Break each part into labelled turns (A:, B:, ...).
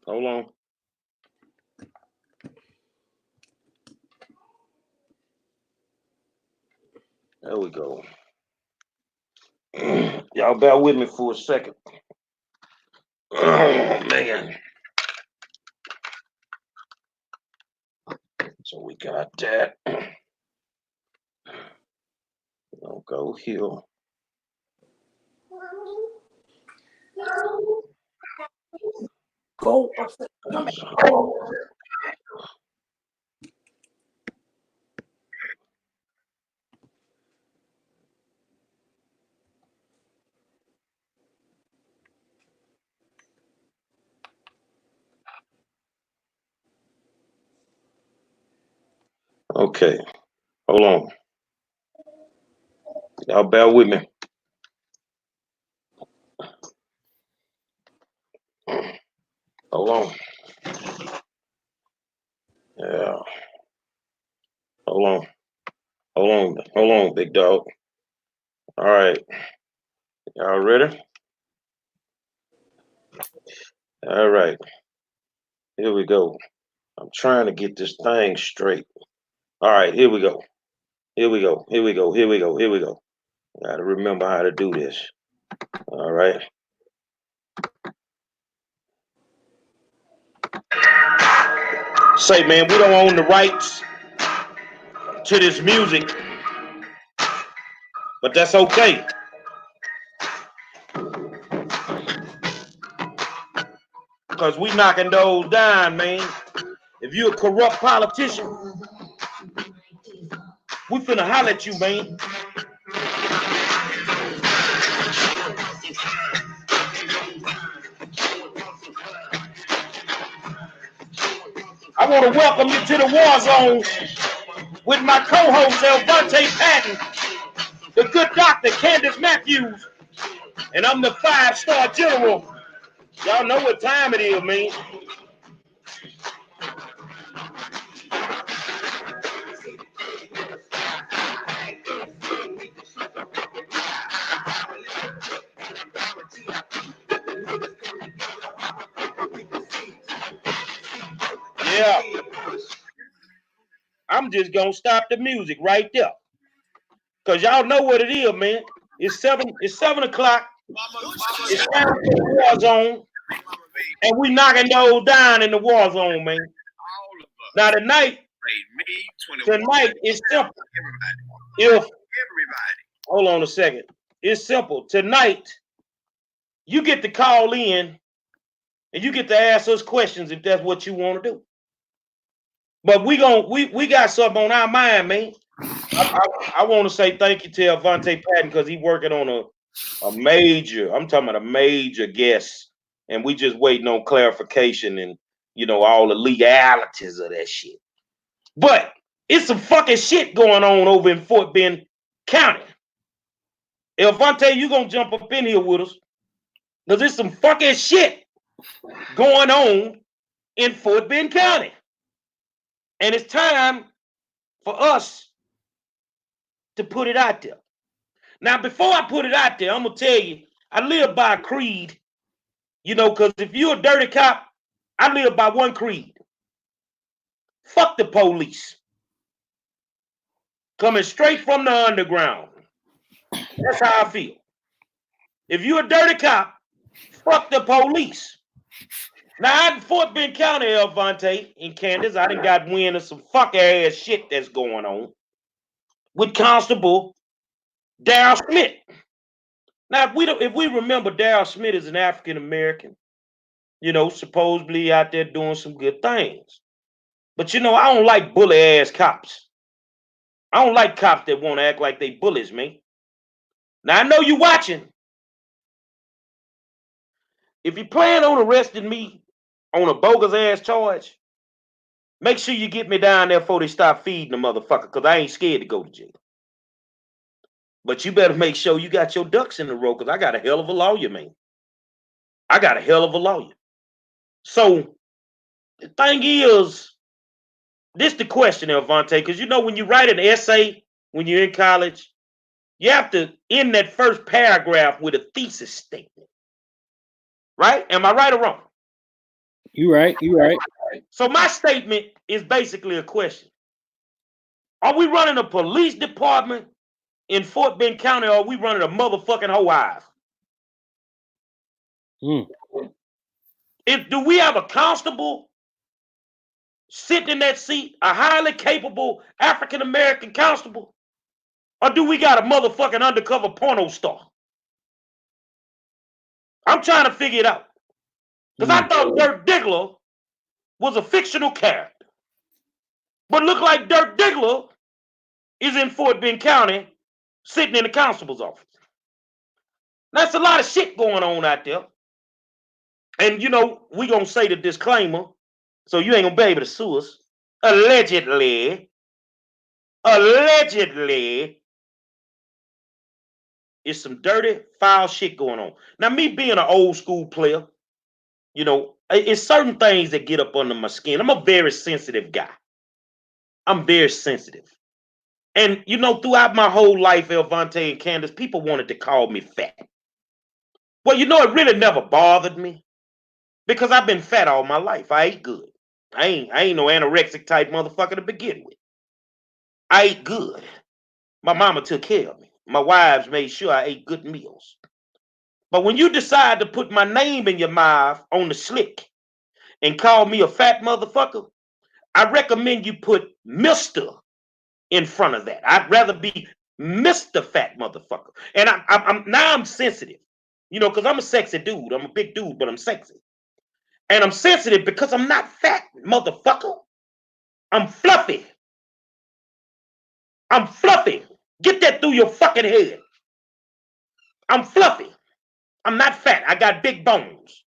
A: Hold on. There we go. Y'all bear with me for a second. Oh, man. So we got that. I'll go here.
B: Go.
A: Okay. Hold on. Y'all bear with me. Hold on. Yeah. Hold on. Hold on. Hold on, big dog. All right. Y'all ready? All right. Here we go. I'm trying to get this thing straight. All right. Here we go. Here we go. Here we go. Here we go. Here we go. Gotta remember how to do this. All right. Say, man, we don't own the rights to this music, but that's okay. Because we knocking those down, man. If you're a corrupt politician, we finna holler at you, man. I want to welcome you to the war zone with my co-host, Elvante Patton, the good doctor, Candace Matthews, and I'm the 5-star general. Y'all know what time it is, man. Yeah. I'm just gonna stop the music right there. Cause y'all know what it is, man. It's 7 o'clock. It's time for the war zone. And we knocking those down in the war zone, man. Now tonight is simple. Hold on a second. It's simple. Tonight, you get to call in and you get to ask us questions if that's what you want to do. But we got something on our mind, man. I want to say thank you to Elvante Patton because he's working on a major, I'm talking about a major guest, and we just waiting on clarification and all the legalities of that shit. But it's some fucking shit going on over in Fort Bend County. Elvante, you gonna jump up in here with us because there's some fucking shit going on in Fort Bend County, and it's time for us to put it out there. Now, before I put it out there, I'm gonna tell you, I live by a creed, because if you're a dirty cop, I live by one creed. Fuck the police. Coming straight from the underground. That's how I feel. If you're a dirty cop, fuck the police. Now, in Fort Bend County, Elvante and Candace, I done got wind of some fuck ass shit that's going on with Constable Darryl Smith. Now, if we remember, Darryl Smith is an African American, supposedly out there doing some good things. But I don't like bully ass cops. I don't like cops that want to act like they bullies, man. Now I know you watching. If you plan on arresting me on a bogus ass charge, make sure you get me down there before they start feeding the motherfucker, because I ain't scared to go to jail. But you better make sure you got your ducks in a row, because I got a hell of a lawyer, man. I got a hell of a lawyer. So the thing is, this the question, Elvante, because when you write an essay when you're in college, you have to end that first paragraph with a thesis statement. Right? Am I right or wrong?
B: You right. You right.
A: So my statement is basically a question. Are we running a police department in Fort Bend County, or are we running a motherfucking whole hive? Do we have a constable sitting in that seat, a highly capable African American constable, or do we got a motherfucking undercover porno star? I'm trying to figure it out. Because I thought Dirk Diggler was a fictional character. But look like Dirk Diggler is in Fort Bend County sitting in the constable's office. That's a lot of shit going on out there. And you know, we gonna say the disclaimer, so you ain't gonna be able to sue us. Allegedly, it's some dirty, foul shit going on. Now, me being an old school player, you know, it's certain things that get up under my skin. I'm a very sensitive guy. I'm very sensitive. And, you know, throughout my whole life, Elvante and Candace, people wanted to call me fat. Well, you know, it really never bothered me because I've been fat all my life. I ate good. I ain't no anorexic type motherfucker to begin with. I ate good. My mama took care of me. My wives made sure I ate good meals. But when you decide to put my name in your mouth on the slick and call me a fat motherfucker, I recommend you put Mr. in front of that. I'd rather be Mr. Fat Motherfucker. And I'm sensitive, you know, because I'm a sexy dude. I'm a big dude, but I'm sexy. And I'm sensitive because I'm not fat, motherfucker. I'm fluffy. I'm fluffy. Get that through your fucking head. I'm fluffy. I'm not fat. I got big bones.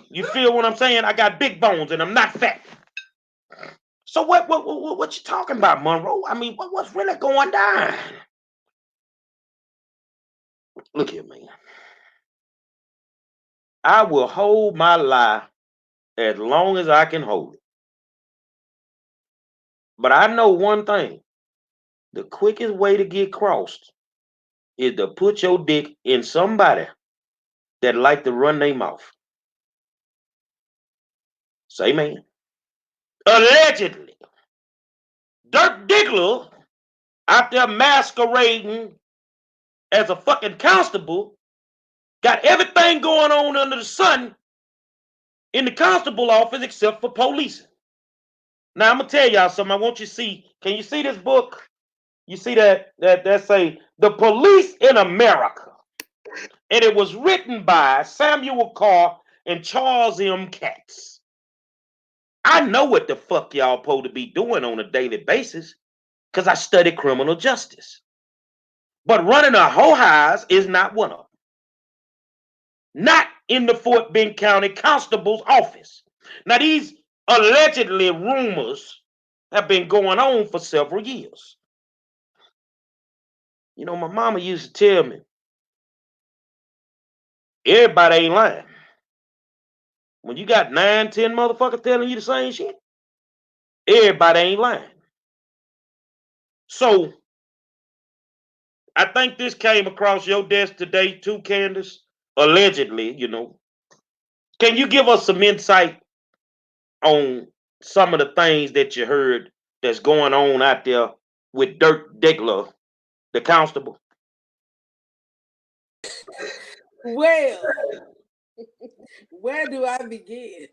A: You feel what I'm saying? I got big bones and I'm not fat. So what you talking about, Monroe? I mean, what's really going down? Look here, man. I will hold my lie as long as I can hold it. But I know one thing. The quickest way to get crossed is to put your dick in somebody that like to run their mouth. Say, man. Allegedly, Dirk Diggler out there masquerading as a fucking constable got everything going on under the sun in the constable office except for policing. Now I'm gonna tell y'all something. I want you to see. Can you see this book? You see that say The Police in America. And it was written by Samuel Carr and Charles M. Katz. I know what the fuck y'all supposed to be doing on a daily basis because I study criminal justice. But running a whole house is not one of them. Not in the Fort Bend County Constable's office. Now, these allegedly rumors have been going on for several years. You know, my mama used to tell me, everybody ain't lying. When you got 9, 10 motherfuckers telling you the same shit, everybody ain't lying. So, I think this came across your desk today too, Candace. Allegedly, you know. Can you give us some insight on some of the things that you heard that's going on out there with Dirk Diggler, the constable?
C: Well, where do I begin?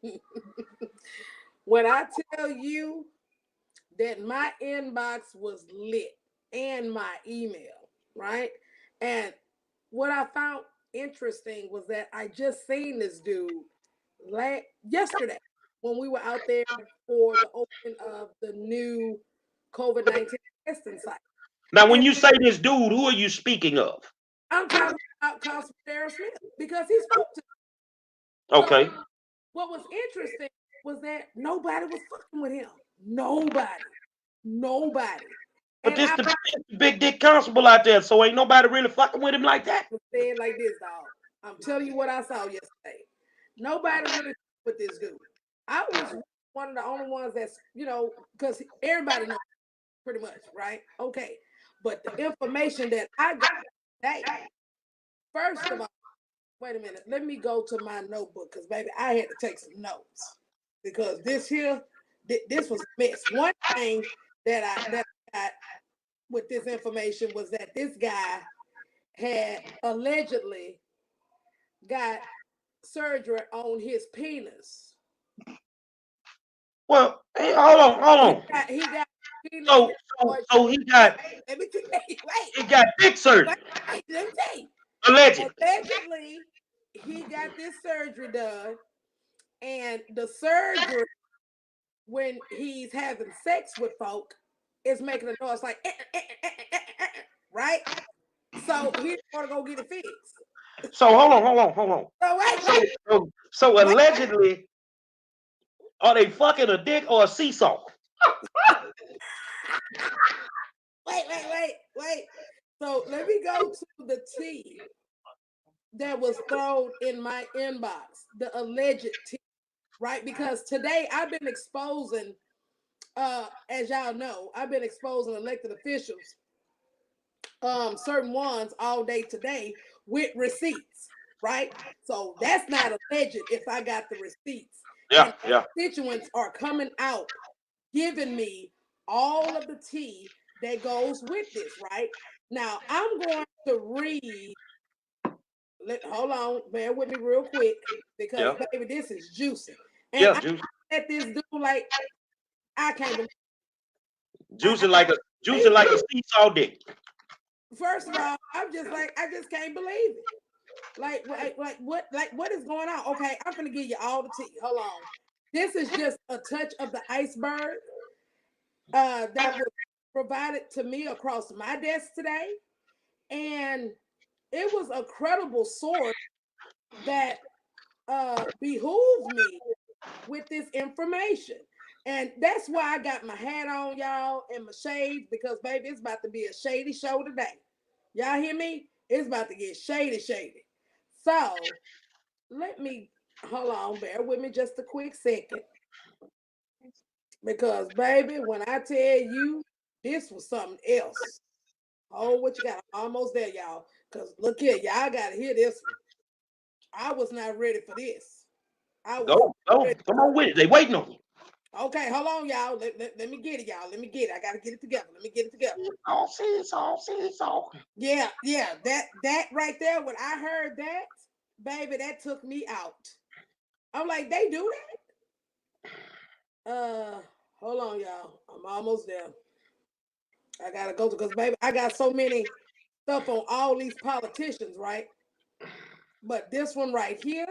C: When I tell you that my inbox was lit and my email, right? And what I found interesting was that I just seen this dude yesterday when we were out there for the opening of the new COVID-19 testing site.
A: Now, when
C: And
A: you say this dude, who are you speaking of?
C: I'm talking about Constable Darryl Smith because he spoke to me.
A: Okay.
C: So what was interesting was that nobody was fucking with him. Nobody.
A: But
C: And
A: this
C: I
A: the big dick constable out there, so ain't nobody really fucking with him like that.
C: say it like this, dog. I'm telling you what I saw yesterday. Nobody really with this dude. I was one of the only ones that's, because everybody knows pretty much, right? Okay. But the information that I got today, first of all, Wait a minute. Let me go to my notebook because, baby, I had to take some notes because this here, this was a mess. One thing that I got with this information was that this guy had allegedly got surgery on his penis.
A: Well, hey, hold on.
C: He got penis.
A: So he got.
C: Let me tell you. Wait.
A: He got dick surgery.
C: Wait, let me tell you.
A: Allegedly,
C: he got this surgery done, and the surgery, when he's having sex with folk, is making a noise like, right? So he want to go get it fixed.
A: So hold on. So allegedly, are they fucking a dick or a seesaw?
C: Wait. So let me go to the tea that was thrown in my inbox, the alleged tea, right? Because today I've been exposing, as y'all know, I've been exposing elected officials, certain ones all day today with receipts, right? So that's not alleged if I got the receipts.
A: Yeah.
C: Constituents are coming out giving me all of the tea that goes with this, right? Now I'm going to read. Hold on, bear with me real quick because baby, this is juicy. And I
A: juicy.
C: let this do like I can't believe.
A: Juicy like a seesaw dick.
C: First of all, I just can't believe it. Like what is going on? Okay, I'm gonna give you all the tea. Hold on. This is just a touch of the iceberg that was provided to me across my desk today. And it was a credible source that behooved me with this information. And that's why I got my hat on, y'all, and my shades, because baby, it's about to be a shady show today. Y'all hear me? It's about to get shady. So let me hold on, bear with me just a quick second. Because baby, when I tell you this was something else. Oh, what you got? I'm almost there, y'all. Because look here, y'all gotta hear this one. I was not ready for this.
A: Go. Come on with it. They waiting on you.
C: Okay, hold on, y'all. Let me get it, y'all. Let me get it. I gotta get it together. Let me get it together.
A: Seesaw.
C: Yeah. That right there, when I heard that, baby, that took me out. I'm like, they do that? Hold on, y'all. I'm almost there. I gotta go to because baby, I got so many stuff on all these politicians, right? But this one right here,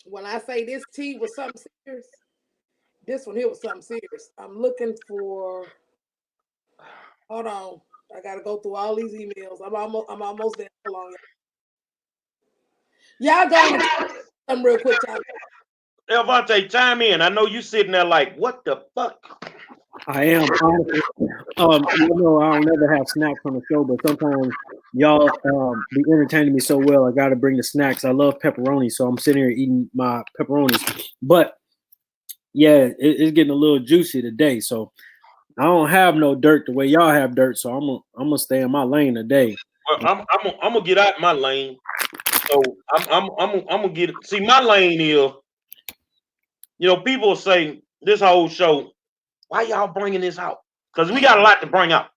C: when I say this tea was something serious, this one here was something serious. I'm looking for. Hold on, I gotta go through all these emails. I'm almost there. Hold on, y'all going to something real quick, y'all.
A: Elvante, chime in. I know you sitting there like, what the fuck?
B: I am. You know, I don't never have snacks on the show, but sometimes y'all be entertaining me so well. I got to bring the snacks. I love pepperoni, so I'm sitting here eating my pepperonis. But yeah, it's getting a little juicy today. So I don't have no dirt the way y'all have dirt. So I'm gonna stay in my lane today.
A: Well, I'm gonna get out my lane. So I'm gonna get it. See, my lane is, people say this whole show, why y'all bringing this out? Because we got a lot to bring out.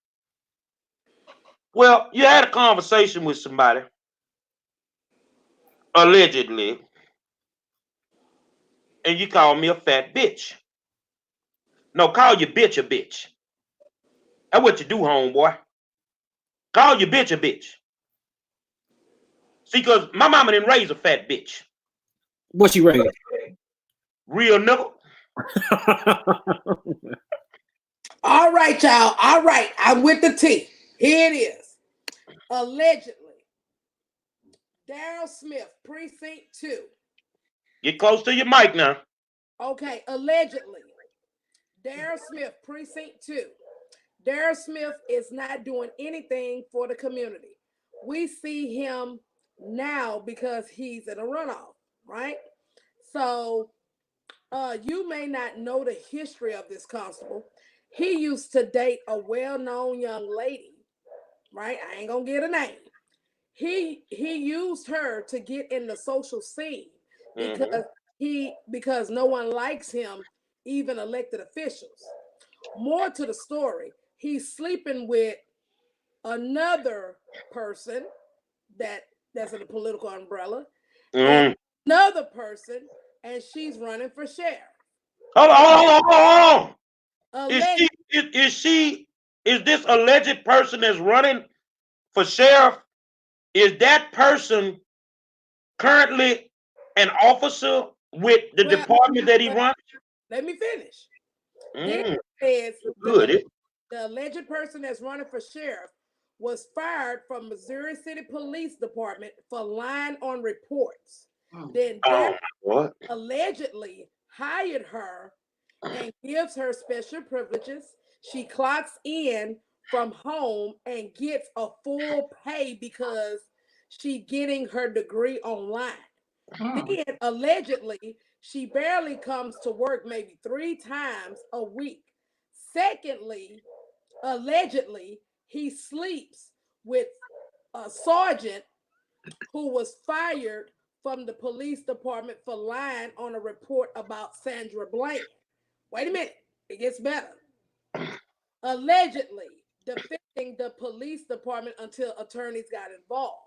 A: Well, you had a conversation with somebody, allegedly, and you called me a fat bitch. No, call your bitch a bitch. That's what you do, homeboy. Call your bitch a bitch. See, because my mama didn't raise a fat bitch.
B: What you raised?
A: Real nigga.
C: All right, y'all. All right, I'm with the tea. Here it is. Allegedly, Darryl Smith, Precinct 2.
A: Get close to your mic now.
C: Okay, allegedly, Darryl Smith, Precinct 2. Darryl Smith is not doing anything for the community. We see him now because he's in a runoff, right? So you may not know the history of this constable. He used to date a well-known young lady, right? I ain't gonna get a name. he used her to get in the social scene because because no one likes him, even elected officials. More to the story, he's sleeping with another person that's in a political umbrella, and another person, and she's running for sheriff.
A: Hold on.
C: Alleged.
A: Is this alleged person that's running for sheriff? Is that person currently an with the department that he runs?
C: Let me finish.
A: Mm.
C: Then
A: Good.
C: the alleged person that's running for sheriff was fired from Missouri City Police Department for lying on reports. Then
A: what?
C: Allegedly hired her and gives her special privileges. She clocks in from home and gets a full pay because she getting her degree online. Then allegedly, she barely comes to work maybe 3 times a week. Secondly, allegedly, he sleeps with a sergeant who was fired from the police department for lying on a report about Sandra Bland. Wait a minute, it gets better. Allegedly defending the police department until attorneys got involved.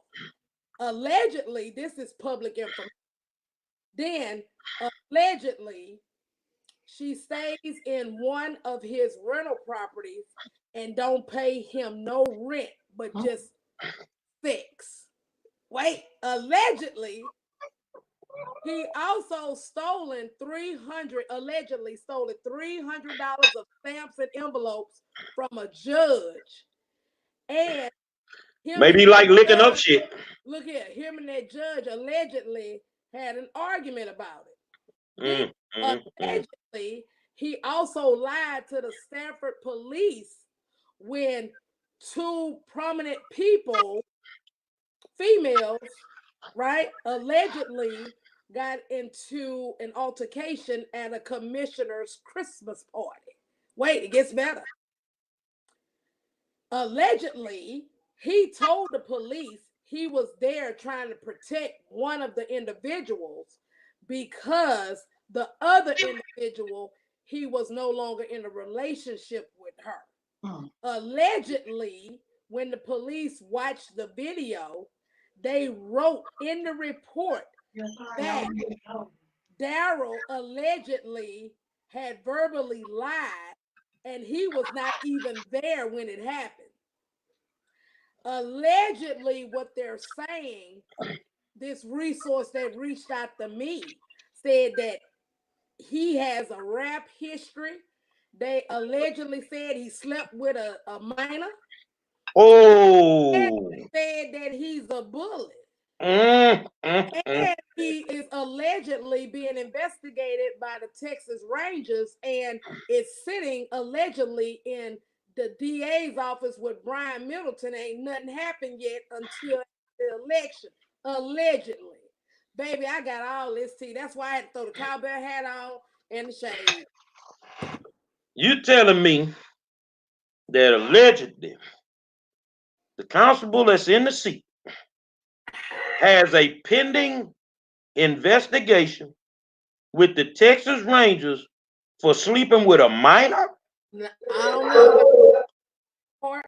C: Allegedly, this is public information. Then, allegedly, she stays in one of his rental properties and don't pay him no rent, but just sex. Wait, allegedly, he also allegedly stolen $300 of stamps and envelopes from a judge. And
A: maybe like licking up shit.
C: Look here, him and that judge allegedly had an argument about it. Allegedly, he also lied to the Stanford police when 2 prominent people, females, right, allegedly got into an altercation at a commissioner's Christmas party. Wait, it gets better. Allegedly, he told the police he was there trying to protect one of the individuals because the other individual, he was no longer in a relationship with her. Allegedly, when the police watched the video, they wrote in the report that Darryl allegedly had verbally lied and he was not even there when it happened. Allegedly, what they're saying, this resource that reached out to me said that he has a rap history. They allegedly said he slept with a minor. And said that he's a bully. And he is allegedly being investigated by the Texas Rangers and is sitting allegedly in the DA's office with Brian Middleton. Ain't nothing happened yet until the election. Allegedly. Baby, I got all this tea. That's why I had to throw the cowbell hat on and the shade.
A: You telling me that allegedly the constable that's in the seat has a pending investigation with the Texas Rangers for sleeping with a minor?
C: I don't know about part.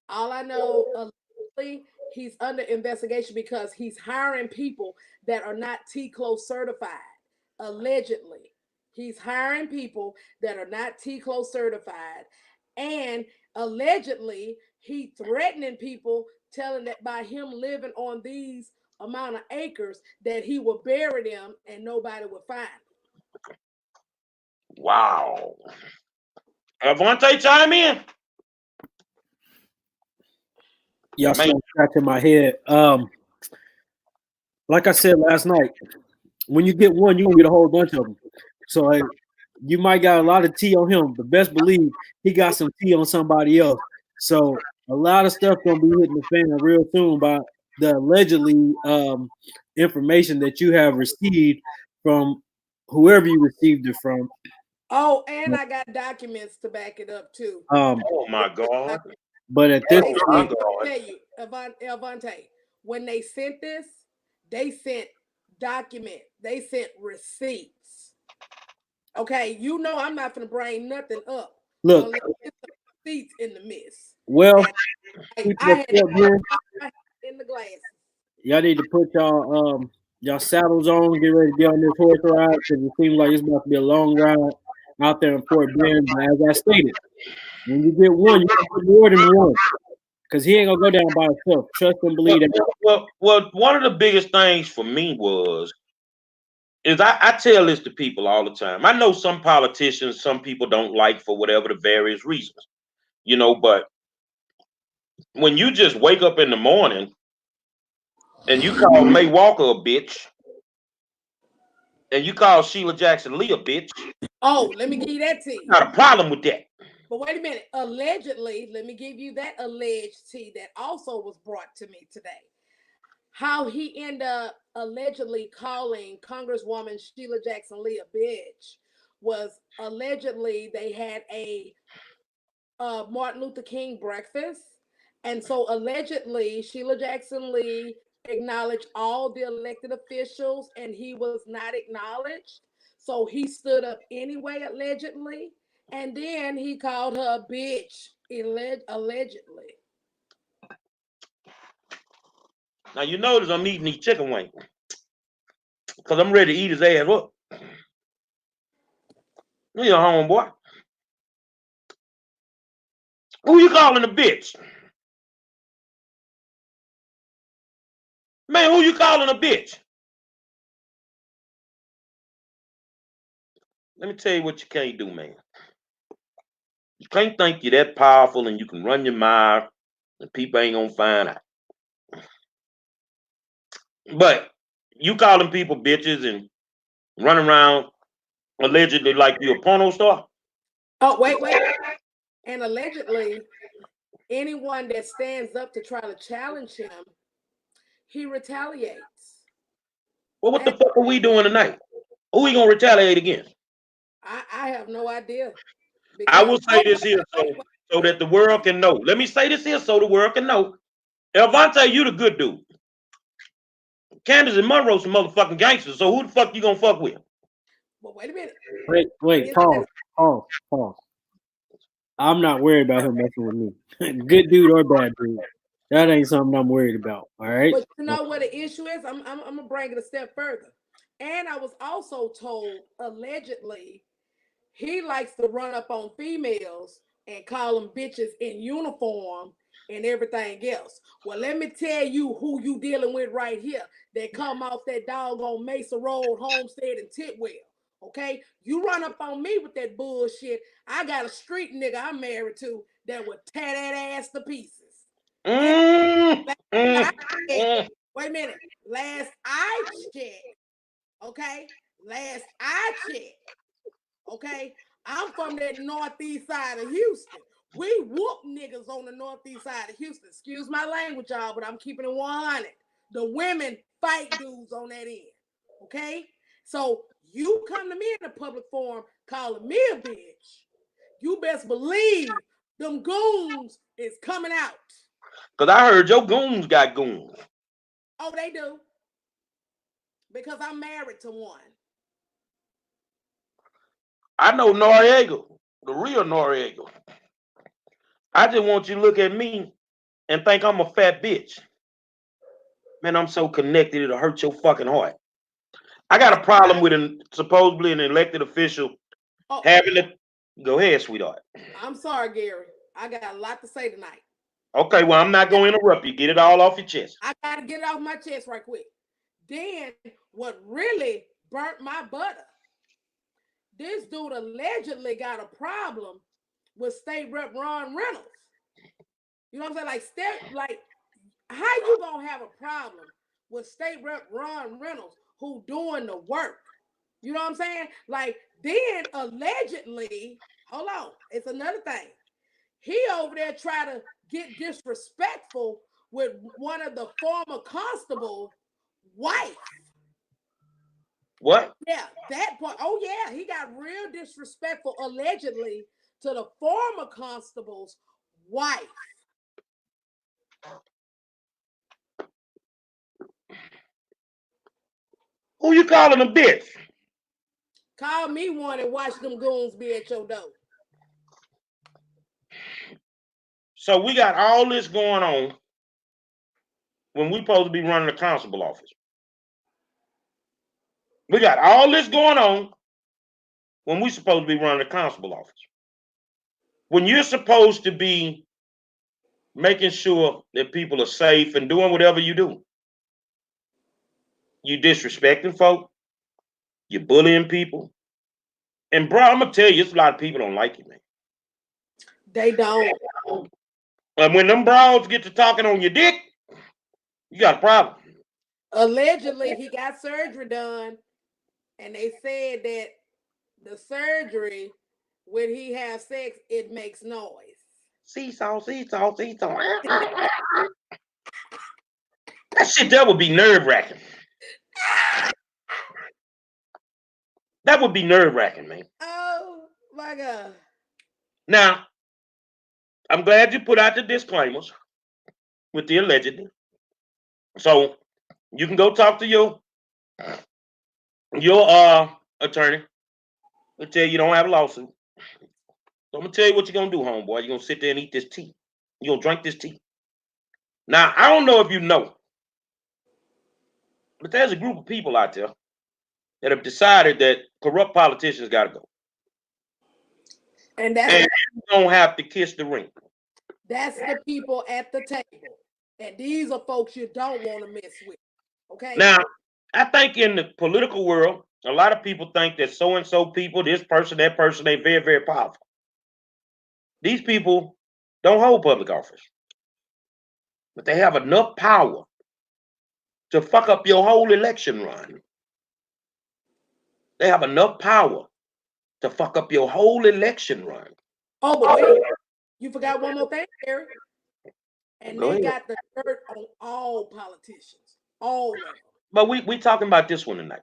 C: All I know, allegedly, he's under investigation because he's hiring people that are not T-Close certified. Allegedly, he's hiring people that are not T-Close certified, and allegedly, he threatening people, telling that by him living on these amount of acres, that he will bury them and nobody will find them.
A: Wow. Avante, chime in.
B: Y'all still scratching my head. Like I said last night, when you get one, you gonna get a whole bunch of them. So you might got a lot of tea on him, but best believe he got some tea on somebody else. So a lot of stuff gonna be hitting the fan real soon about the allegedly information that you have received from whoever you received it from.
C: Oh, and I got documents to back it up too.
A: Oh my God!
B: But at this
C: point, I'll tell you, Avante, when they sent this, they sent they sent receipts. Okay, you know I'm not gonna bring nothing up
B: Look,
C: unless there's some receipts in the mess.
B: well,
C: And I had in the glasses.
B: y'all need to put y'all saddles on, get ready to get on this horse ride because it seems like it's about to be a long ride out there in Fort Bend. But as I stated, when you get one, you get more than one because he ain't gonna go down by himself. Trust and believe that.
A: Well, one of the biggest things for me is I tell this to people all the time. I know some politicians, some people don't like for whatever the various reasons, but when you just wake up in the morning and you call May Walker a bitch and you call Sheila Jackson Lee a bitch.
C: Oh, let me give you that tea.
A: Not a problem with that.
C: But wait a minute. Allegedly, let me give you that alleged tea that also was brought to me today. How he ended up allegedly calling Congresswoman Sheila Jackson Lee a bitch was allegedly they had a Martin Luther King breakfast. And so allegedly Sheila Jackson Lee acknowledged all the elected officials and he was not acknowledged. So he stood up anyway, allegedly. And then he called her a bitch, allegedly.
A: Now you notice I'm eating these chicken wings because I'm ready to eat his ass up. You know, homeboy. Who you calling a bitch? Man, who you calling a bitch? Let me tell you what you can't do, man. You can't think you're that powerful and you can run your mouth and people ain't gonna find out. But you calling people bitches and running around allegedly like you a porno star?
C: Oh, wait. And allegedly, anyone that stands up to try to challenge him, he retaliates.
A: Well, what the fuck are we doing tonight? Who we gonna retaliate against?
C: I have no idea.
A: I will say this here so that the world can know. Let me say this here so the world can know. Elvante, you the good dude. Candace and Monroe some motherfucking gangsters. So who the fuck you gonna fuck with?
C: Well, wait a minute.
B: Wait, pause. I'm not worried about him messing with me. Good dude or bad dude. That ain't something I'm worried about. All right.
C: But you know what the issue is? I'm gonna bring it a step further. And I was also told allegedly he likes to run up on females and call them bitches in uniform and everything else. Well, let me tell you who you dealing with right here that come off that doggone Mesa Road, Homestead, and Titwell. Okay, you run up on me with that bullshit. I got a street nigga I'm married to that would tear that ass to pieces. Wait a minute. Last I checked, okay? Last I checked, okay? I'm from that northeast side of Houston. We whoop niggas on the northeast side of Houston. Excuse my language, y'all, but I'm keeping it 100. The women fight dudes on that end, okay? So you come to me in a public forum calling me a bitch, you best believe them goons is coming out.
A: Because I heard your goons got goons.
C: Oh, they do. Because I'm married to one.
A: I know Noriega, the real Noriega. I just want you to look at me and think I'm a fat bitch. Man, I'm so connected it'll hurt your fucking heart. I got a problem with supposedly an elected official having to go ahead, sweetheart.
C: I'm sorry, Gary. I got a lot to say tonight.
A: Okay, well, I'm not going to interrupt you. Get it all off your chest.
C: I got to get it off my chest right quick. Then what really burnt my butter, this dude allegedly got a problem with State Rep Ron Reynolds. You know what I'm saying? Like how you gonna have a problem with State Rep Ron Reynolds who doing the work? You know what I'm saying? Like then allegedly, hold on, it's another thing. He over there try to get disrespectful with one of the former constable wife.
A: What?
C: Yeah, that part. Oh yeah, he got real disrespectful allegedly to the former constable's wife.
A: Who you calling a bitch?
C: Call me one and watch them goons be at your door.
A: So we got all this going on when we supposed to be running the constable office. We got all this going on when we supposed to be running the constable office. When you're supposed to be making sure that people are safe and doing whatever you do. You disrespecting folk. You're bullying people. And bro, I'm going to tell you, it's a lot of people don't like you, man.
C: They don't.
A: And when them broads get to talking on your dick, you got a problem.
C: Allegedly, he got surgery done, and they said that the surgery, when he has sex, it makes noise.
A: Seesaw, seesaw, seesaw. That shit, that would be nerve-wracking. That would be nerve-wracking, man.
C: Oh, my God.
A: Now, I'm glad you put out the disclaimers with the allegedly. So, you can go talk to your attorney. He'll tell you don't have a lawsuit. So I'm going to tell you what you're going to do, homeboy. You're going to sit there and eat this tea. You're going to drink this tea. Now, I don't know if you know, but there's a group of people out there that have decided that corrupt politicians got to go.
C: And that's
A: And you don't have to kiss the ring.
C: That's the people at the table. And these are folks you don't want to mess with. Okay?
A: Now, I think in the political world, a lot of people think that so-and-so people, this person, that person, they're very, very powerful. These people don't hold public office. But they have enough power to fuck up your whole election run. They have enough power to fuck up your whole election run.
C: Oh, but wait, you forgot one more thing, Harry. And
A: Go
C: they
A: ahead.
C: got the dirt on all politicians. All of them.
A: But we talking about this one tonight.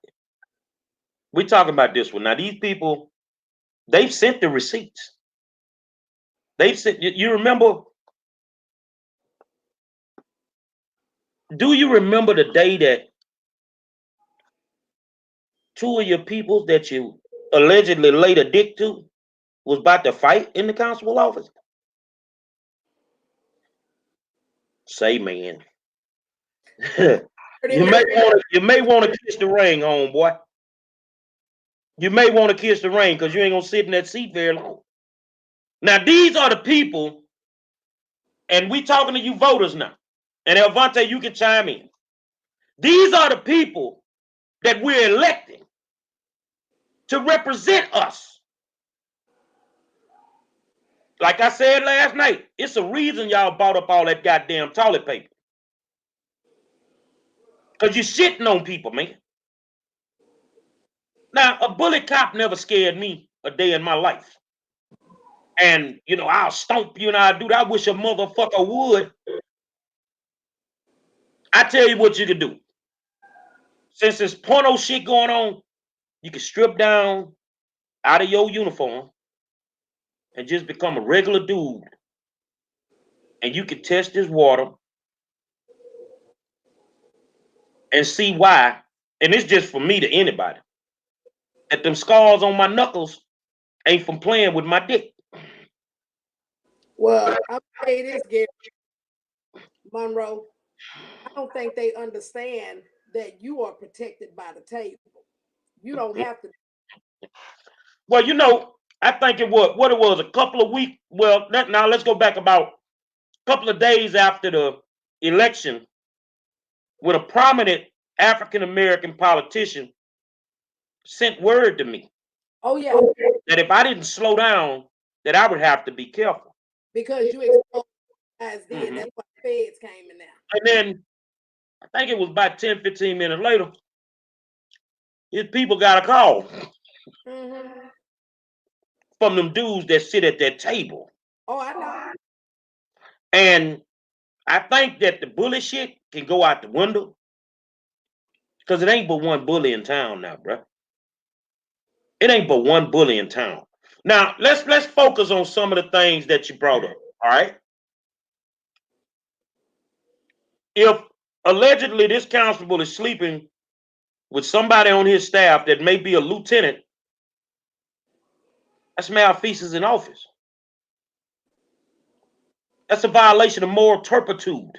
A: We talking about this one. Now, these people, they've sent the receipts. They've sent, you remember, do you remember the day that two of your people that you allegedly laid a dick to was about to fight in the constable office? Say, man. You may want to kiss the ring, homeboy. You may want to kiss the ring because you ain't gonna sit in that seat very long. Now, these are the people, and we talking to you voters now. And Elvante, you can chime in. These are the people that we're electing to represent us. Like I said last night, it's a reason y'all bought up all that goddamn toilet paper. Because you're shitting on people, man. Now, a bully cop never scared me a day in my life. And, you know, I'll stomp you and I'll do that. I wish a motherfucker would. I tell you what you can do. Since there's porno shit going on, you can strip down out of your uniform and just become a regular dude. And you can test this water and see why. And it's just for me to anybody. That them scars on my knuckles ain't from playing with my dick.
C: Well, I'll say this, Gary Monroe. I don't think they understand that you are protected by the table. You don't have to.
A: Well, you know, I think it was what it was a couple of weeks. Well, now let's go back about a couple of days after the election, with a prominent African American politician sent word to me.
C: Oh, yeah.
A: That if I didn't slow down, that I would have to be careful.
C: Because you exposed guys did.
A: Mhm.
C: That's why the feds came in now.
A: And then I think it was about 10, 15 minutes later, his people got a call from them dudes that sit at that table.
C: Oh, I know.
A: And I think that the bully shit can go out the window. Because it ain't but one bully in town now, bro. It ain't but one bully in town. Now, let's focus on some of the things that you brought up, all right? If allegedly this constable is sleeping with somebody on his staff that may be a lieutenant, that's malfeasance in office. That's a violation of moral turpitude.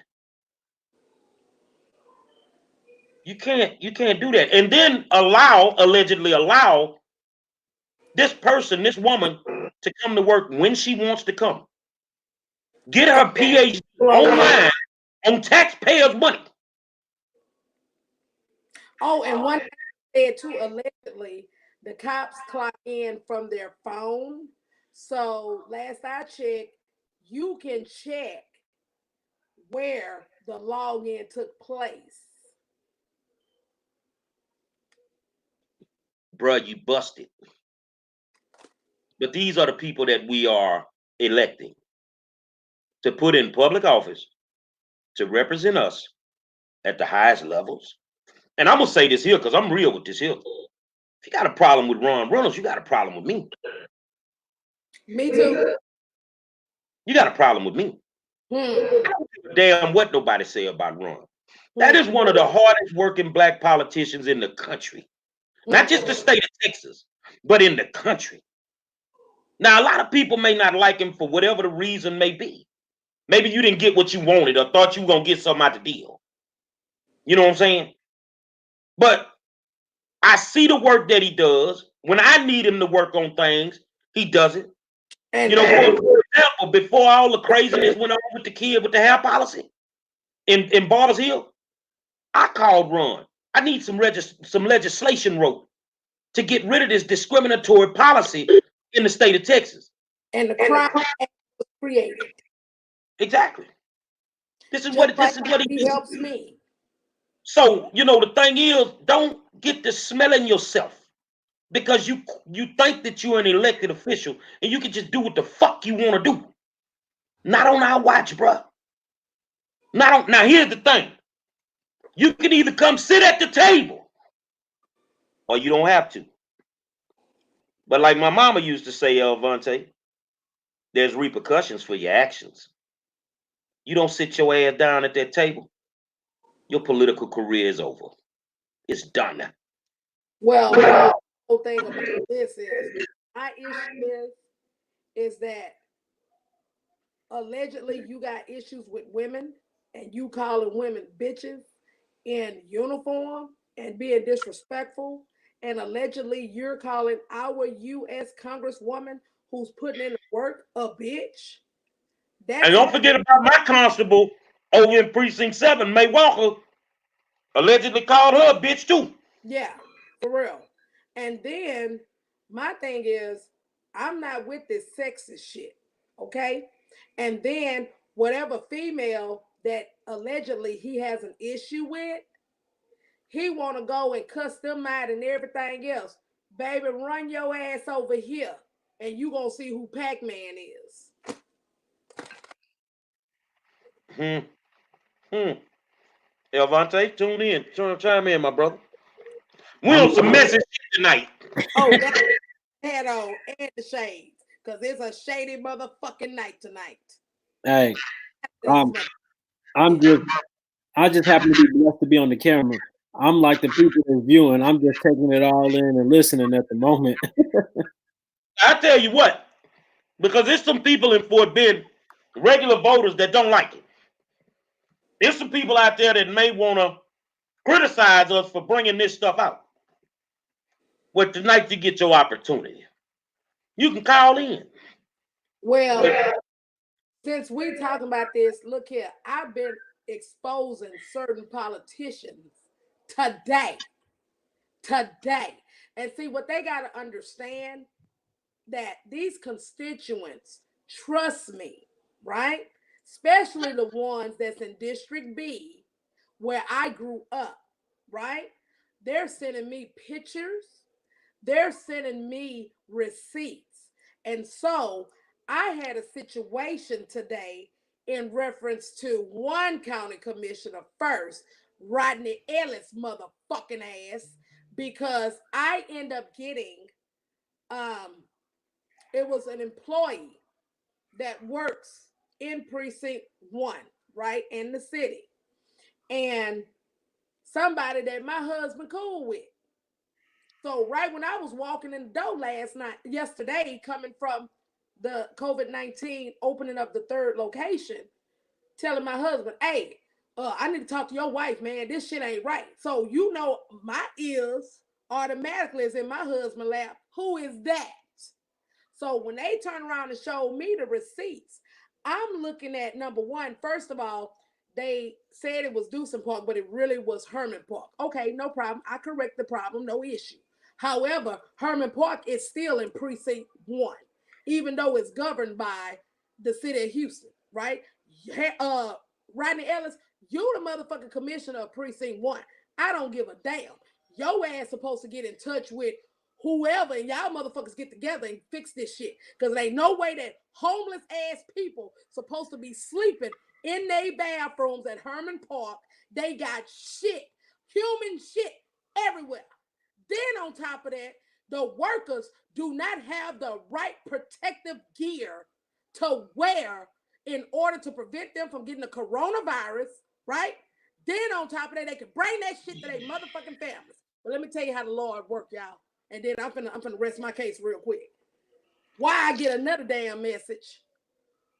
A: You can't do that. And then allegedly allow this person, this woman, to come to work when she wants to come. Get her PhD online on taxpayers' money.
C: Oh, and one thing I said too, allegedly, the cops clock in from their phone. So last I checked, you can check where the login took place.
A: Bruh, you busted. But these are the people that we are electing to put in public office to represent us at the highest levels. And I'm going to say this here because I'm real with this here. If you got a problem with Ron Reynolds, you got a problem with me.
C: Me too.
A: You got a problem with me. I don't give a damn what nobody say about Ron. That is one of the hardest working black politicians in the country. Not just the state of Texas, but in the country. Now, a lot of people may not like him for whatever the reason may be. Maybe you didn't get what you wanted or thought you were going to get something out the deal. You know what I'm saying? But I see the work that he does. When I need him to work on things, he does it. For example, before all the craziness went on with the kid with the hair policy in Barbers Hill, I called Ron. I need some legislation wrote to get rid of this discriminatory policy in the state of Texas.
C: And the crime was created.
A: Exactly. This is what
C: he helps me.
A: So, the thing is, don't get to smelling yourself because you think that you're an elected official and you can just do what the fuck you want to do. Not on our watch, bro. Now, here's the thing. You can either come sit at the table or you don't have to. But like my mama used to say, Elvante, there's repercussions for your actions. You don't sit your ass down at that table, your political career is over. It's done.
C: Well, the whole thing about this is, my issue is that allegedly you got issues with women and you calling women bitches in uniform and being disrespectful. And allegedly you're calling our U.S. Congresswoman who's putting in the work a bitch.
A: And don't forget about my constable over in Precinct 7, May Walker, allegedly called her a bitch too.
C: Yeah, for real. And then my thing is, I'm not with this sexist shit, okay? And then whatever female that allegedly he has an issue with, he want to go and cuss them out and everything else. Baby, run your ass over here and you gonna see who Pac-Man is.
A: Elvante, tune in. Chime in, my brother. We on some messy shit tonight.
C: Oh, that's head on and the shades. Because it's a shady motherfucking night tonight.
B: Hey, I just happen to be blessed to be on the camera. I'm like the people that's viewing. I'm just taking it all in and listening at the moment.
A: I tell you what, because there's some people in Fort Bend, regular voters that don't like it. There's some people out there that may want to criticize us for bringing this stuff out. Well, tonight you get your opportunity. You can call in.
C: Well, since we talking about this, look here. I've been exposing certain politicians today. And see, what they got to understand, that these constituents trust me, right? Especially the ones that's in District B, where I grew up, right? They're sending me pictures. They're sending me receipts. And so I had a situation today in reference to one county commissioner first, Rodney Ellis motherfucking ass, because I end up getting it was an employee that works in precinct 1, right, in the city. And somebody that my husband cool with. So right when I was walking in the door yesterday, coming from the COVID-19 opening of the third location, telling my husband, hey, I need to talk to your wife, man. This shit ain't right. So my ears automatically is in my husband's lap. Who is that? So when they turn around and show me the receipts, I'm looking at number one. First of all, they said it was Deucin Park, but it really was Herman Park. Okay, no problem. I correct the problem, no issue. However, Herman Park is still in Precinct 1, even though it's governed by the city of Houston, right? Rodney Ellis, you the motherfucking commissioner of Precinct 1. I don't give a damn. Your ass supposed to get in touch with whoever, and y'all motherfuckers get together and fix this shit. Because there ain't no way that homeless ass people supposed to be sleeping in their bathrooms at Herman Park. They got shit, human shit everywhere. Then on top of that, the workers do not have the right protective gear to wear in order to prevent them from getting the coronavirus, right? Then on top of that, they can bring that shit to their motherfucking families. But let me tell you how the Lord work, y'all. And then I'm finna rest my case real quick. Why I get another damn message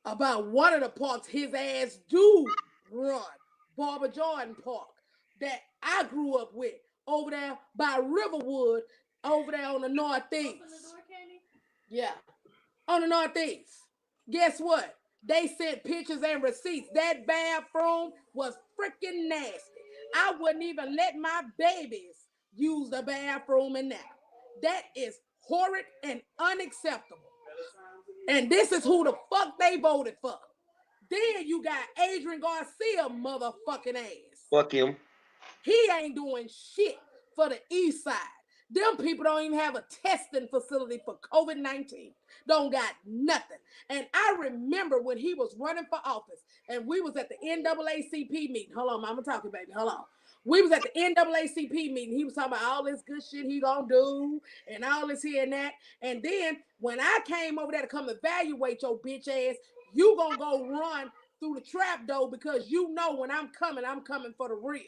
C: about one of the parks his ass do run, Barbara Jordan Park, that I grew up with over there by Riverwood, over there on the northeast. Yeah, on the northeast. Guess what? They sent pictures and receipts. That bathroom was freaking nasty. I wouldn't even let my babies use the bathroom in there. That is horrid and unacceptable. And this is who the fuck they voted for. Then you got Adrian Garcia motherfucking ass.
A: Fuck him.
C: He ain't doing shit for the east side. Them people don't even have a testing facility for COVID-19. Don't got nothing. And I remember when he was running for office and we was at the NAACP meeting. Hold on, mama talking, baby. Hold on. We was at the NAACP meeting. He was talking about all this good shit he gonna do and all this here and that. And then when I came over there to come evaluate your bitch ass, you gonna go run through the trap door because you know when I'm coming for the real.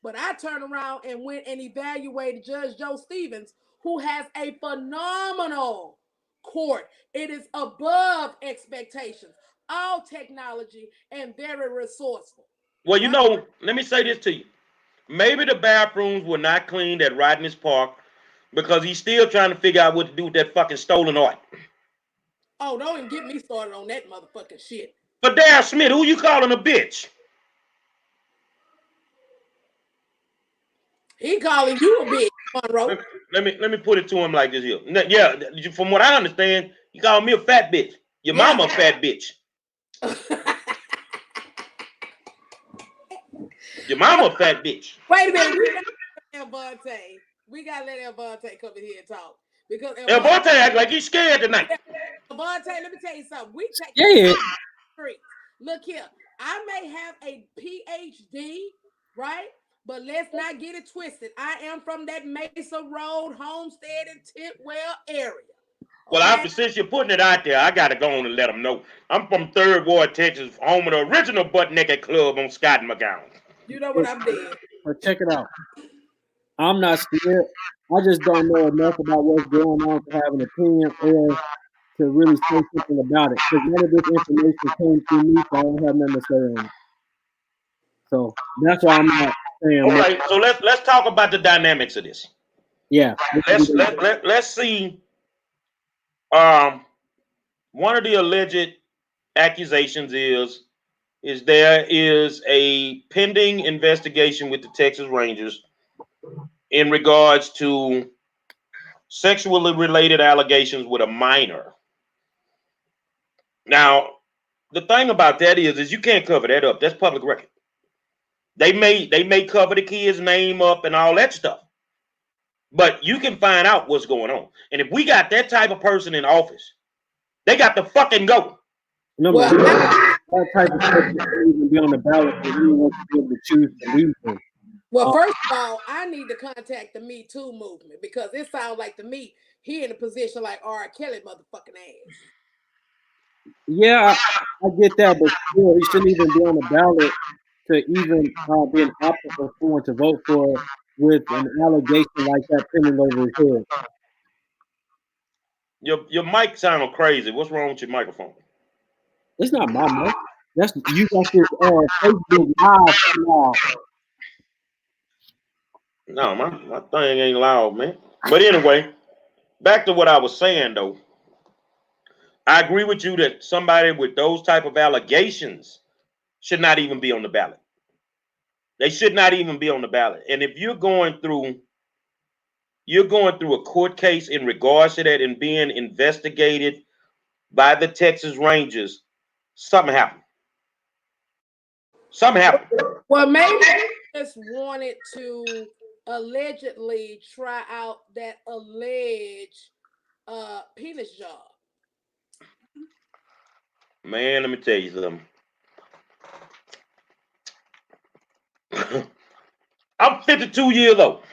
C: But I turned around and went and evaluated Judge Joe Stevens, who has a phenomenal court. It is above expectations, all technology, and very resourceful.
A: Well, let me say this to you. Maybe the bathrooms were not cleaned at Rodney's Park because he's still trying to figure out what to do with that fucking stolen art.
C: Oh, don't even get me started on that motherfucking shit.
A: But Darryl Smith, who you calling a bitch?
C: He calling you a bitch, Monroe.
A: Let me put it to him like this here. Yeah, from what I understand, you call me a fat bitch. Your mama a fat bitch. Your mama a fat bitch.
C: Wait a minute, we gotta let Elvante come in here and talk. Because
A: Elvante act like he's scared tonight.
C: Elvante, let me tell you something. We take streets. Look here, I may have a PhD, right? But let's not get it twisted. I am from that Mesa Road, Homestead, and Titwell area.
A: Well, since you're putting it out there, I got to go on and let them know. I'm from 3rd Ward, Texas, home of the original Butt Naked Club on Scott and McGowan.
C: You know what I'm doing.
B: But check it out. I'm not scared. I just don't know enough about what's going on to have an opinion or to really say something about it. Because none of this information came through me, so I don't have nothing to say on it. So that's why I'm not saying.
A: All right, so let's talk about the dynamics of this.
B: Yeah.
A: Let's see. One of the alleged accusations is there is a pending investigation with the Texas Rangers in regards to sexually related allegations with a minor. Now, the thing about that is you can't cover that up. That's public record. They may cover the kid's name up and all that stuff, but you can find out what's going on. And if we got that type of person in office, they got to fucking go.
B: No, that type of person shouldn't even be on the ballot for anyone to be able to choose to lead them.
C: Well, first of all, I need to contact the Me Too movement because it sounds like to me he in a position like R. Kelly motherfucking ass.
B: Yeah, I get that, but still, he shouldn't even be on the ballot to even be an option for someone to vote for with an allegation like that pending over his head?
A: Your mic sounded crazy. What's wrong with your microphone?
B: It's not my mic. That's you got this Facebook live now.
A: No, my thing ain't loud, man. But anyway, back to what I was saying though. I agree with you that somebody with those type of allegations should not even be on the ballot. They should not even be on the ballot. And if you're going through a court case in regards to that and being investigated by the Texas Rangers, something happened. Something happened.
C: Well, maybe they just wanted to allegedly try out that alleged penis job.
A: Man, let me tell you something. I'm 52 years old.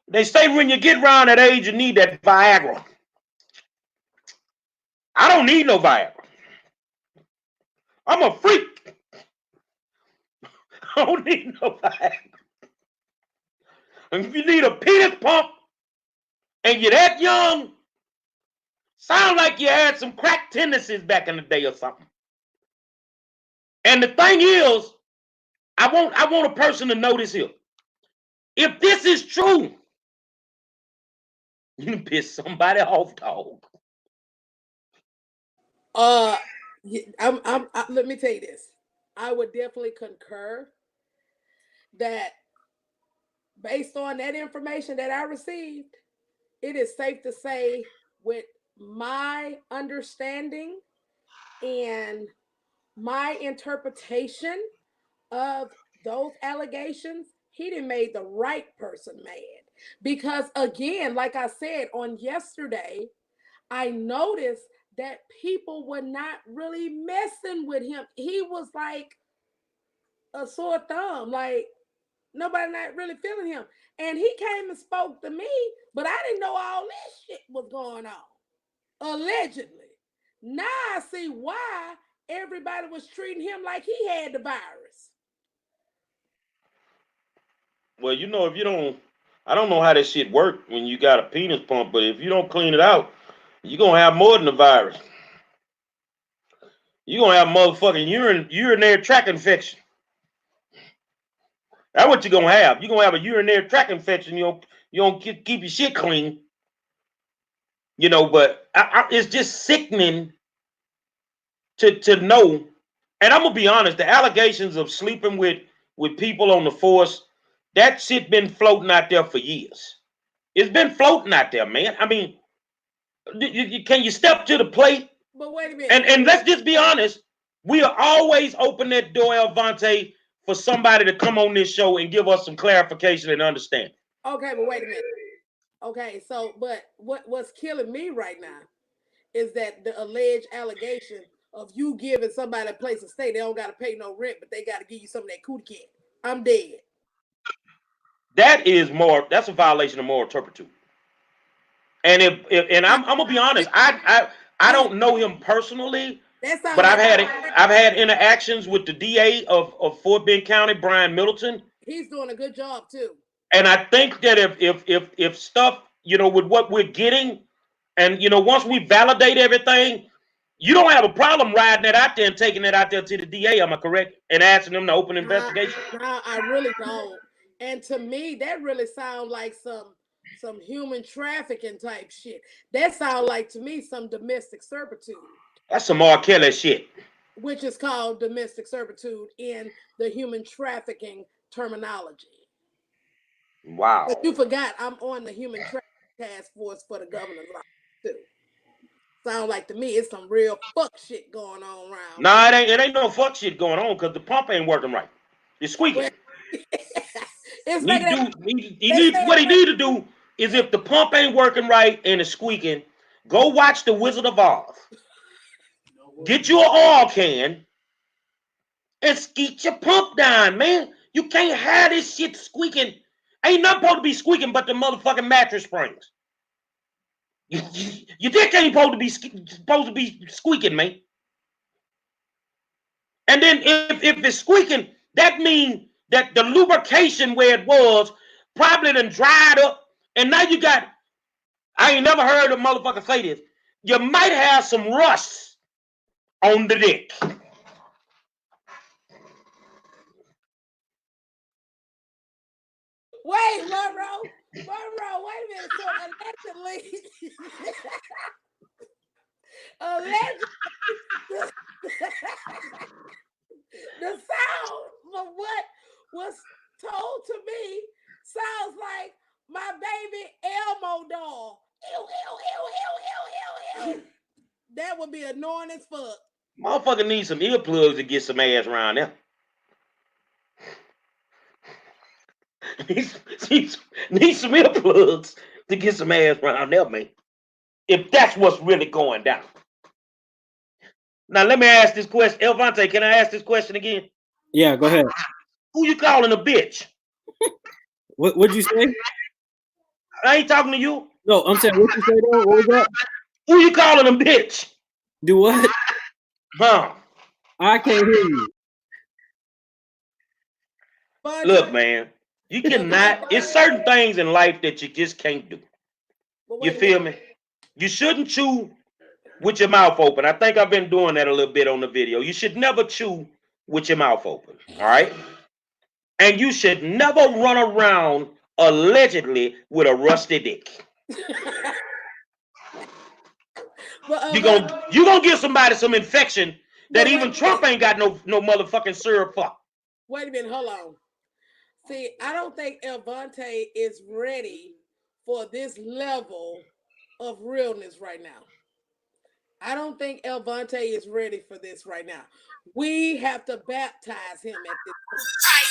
A: They say when you get around that age, you need that Viagra. I don't need no Viagra. I'm a freak. I don't need no Viagra. And if you need a penis pump and you're that young, sound like you had some crack tendencies back in the day or something. And the thing is, I want a person to notice here. If this is true, you can piss somebody off, dog.
C: Let me tell you this. I would definitely concur that based on that information that I received, it is safe to say, with my understanding and my interpretation of those allegations, he done made the right person mad. Because again, like I said on yesterday, I noticed that people were not really messing with him. He was like a sore thumb, like nobody not really feeling him. And he came and spoke to me, but I didn't know all this shit was going on. Allegedly. Now I see why everybody was treating him like he had the virus.
A: Well, you know, if you don't, I don't know how that shit work when you got a penis pump, but if you don't clean it out, you're going to have more than a virus. You're going to have motherfucking urinary tract infection. That's what you're going to have. You're going to have a urinary tract infection. You don't keep your shit clean. You know, but it's just sickening to know. And I'm going to be honest, the allegations of sleeping with people on the force, that shit been floating out there for years. It's been floating out there, man. I mean, can you step to the plate?
C: But wait a minute.
A: And let's just be honest. We are always open that door, Elvante, for somebody to come on this show and give us some clarification and understanding.
C: Okay, but wait a minute. Okay, so but what's killing me right now is that the alleged allegation of you giving somebody a place to stay, they don't got to pay no rent, but they got to give you some of that cootie cat. I'm dead.
A: That's a violation of moral turpitude. And if I'm gonna be honest, I don't know him personally, but I've had interactions with the DA of Fort Bend County, Brian Middleton.
C: He's doing a good job too.
A: And I think that if stuff, you know, with what we're getting, and you know, once we validate everything, you don't have a problem riding that out there and taking it out there to the DA. Am I correct? And asking them to open an investigation.
C: No, I really don't. And to me, that really sounds like some human trafficking type shit. That sounds like to me some domestic servitude.
A: That's some R. Kelly shit.
C: Which is called domestic servitude in the human trafficking terminology.
A: Wow.
C: But you forgot I'm on the human trafficking task force for the governor's office too. Sound like to me it's some real fuck shit going on around.
A: Nah, it ain't no fuck shit going on because the pump ain't working right. It's squeaking. What he need to do is, if the pump ain't working right and it's squeaking, go watch The Wizard of Oz. Get you an oil can and skeet your pump down, man. You can't have this shit squeaking. Ain't nothing supposed to be squeaking but the motherfucking mattress springs. Your dick ain't supposed to be squeaking, man. And then if it's squeaking, that means that the lubrication where it was probably done dried up. And now you got, I ain't never heard a motherfucker say this. You might have some rust on the deck.
C: Wait, Monroe, wait a minute. So allegedly, the sound from what was told to me sounds like my baby Elmo doll. Ew, ew, ew, ew, ew, ew, ew. That would be annoying as fuck.
A: Motherfucker needs some earplugs to get some ass around there. Need some earplugs to get some ass around there, man. If that's what's really going down. Now let me ask this question. Elvante, can I ask this question again?
B: Yeah, go ahead.
A: Who you calling a bitch?
B: What'd you say?
A: I ain't talking to you.
B: No, I'm saying what you say though? What was that?
A: Who you calling a bitch?
B: Do what?
A: Huh?
B: I can't hear you.
A: Look, man, you cannot. It's certain things in life that you just can't do. You feel me? You shouldn't chew with your mouth open. I think I've been doing that a little bit on the video. You should never chew with your mouth open. All right? And you should never run around allegedly with a rusty dick. You're gonna give somebody some infection that even Trump ain't got no motherfucking syrup for.
C: Wait a minute, hold on. See, I don't think Elvante is ready for this level of realness right now. I don't think Elvante is ready for this right now. We have to baptize him at this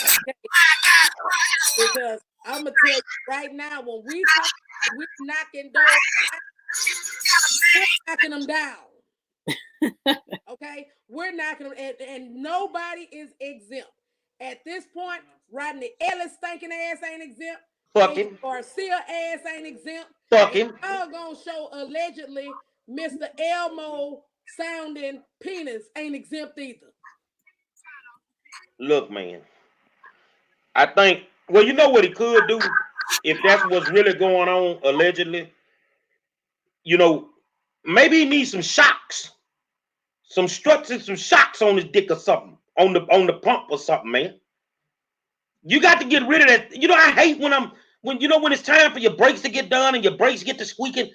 C: point. Because I'm gonna tell you right now, when we're knocking doors, we're knocking them down. Okay, we're knocking them, and nobody is exempt at this point. Rodney Ellis stinking ass ain't exempt.
A: Fuck him.
C: Garcia ass ain't exempt.
A: Fuck him.
C: I'm gonna show allegedly Mr. Elmo sounding penis ain't exempt either.
A: Look, man. I think, well, you know what he could do if that's what's really going on, allegedly. You know, maybe he needs some shocks, some struts and some shocks on his dick or something, on the pump or something, man. You got to get rid of that. You know, I hate when it's time for your brakes to get done and your brakes get to squeaking.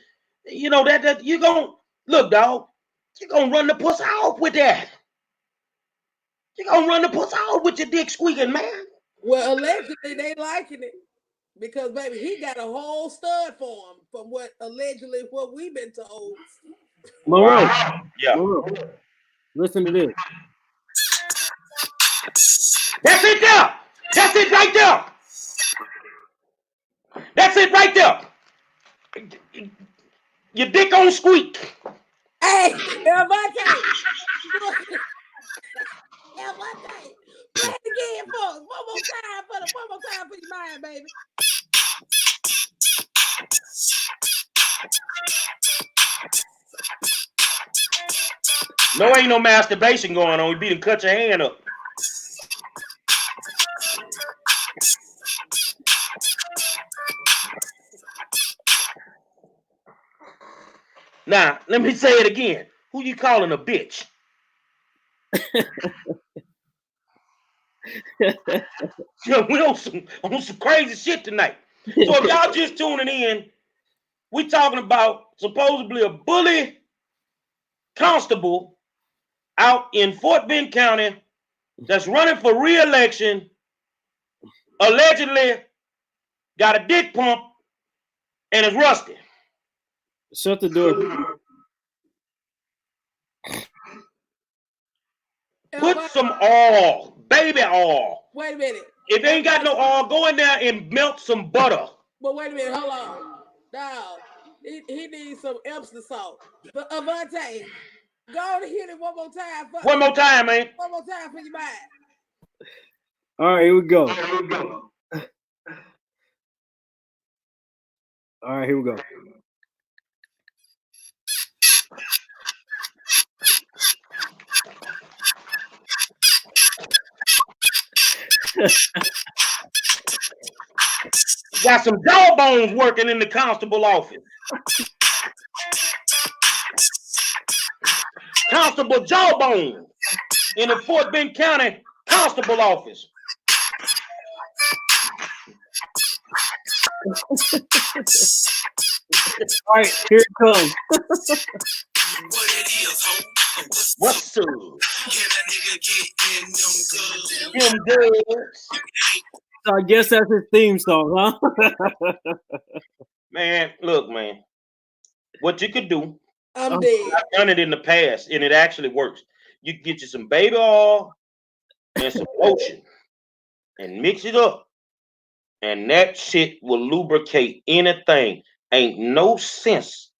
A: You know that you gonna look, dog. You gonna run the puss off with that. You gonna run the puss off with your dick squeaking, man.
C: Well, allegedly they liking it because baby, he got a whole stud for him from what we've been told.
B: Monroe.
A: Yeah.
B: Monroe. Listen to this.
A: That's it there. That's it right there. That's it right there. Your dick on squeak.
C: Hey, Elvante. Elvante. Play it again, folks. One more time for your mind, baby.
A: No, ain't no masturbation going on. You beat and cut your hand up. Now, let me say it again. Who you calling a bitch? We on some crazy shit tonight. So if y'all just tuning in, we talking about supposedly a bully constable out in Fort Bend County that's running for re-election, allegedly got a dick pump and is rusty.
B: Shut the door.
A: Put some oil, baby oil.
C: Wait a minute.
A: If they ain't got no oil, go in there and melt some butter.
C: But wait a minute, hold on. Dog, he needs some Epsom salt. But Avante, go on and hit it one more time.
A: One more time, man.
C: One more time for your mind.
B: All right, here we go. All right, here we go.
A: Got some jawbones working in the constable office. Constable Jawbone in the Fort Bend County Constable office.
B: All right, here it comes.
A: What's up? Them girls.
B: So I guess that's his theme song, huh?
A: Man, look, man. What you could do,
C: I'm dead.
A: I've done it in the past, and it actually works. You can get you some baby oil and some lotion and mix it up, and that shit will lubricate anything. Ain't no sense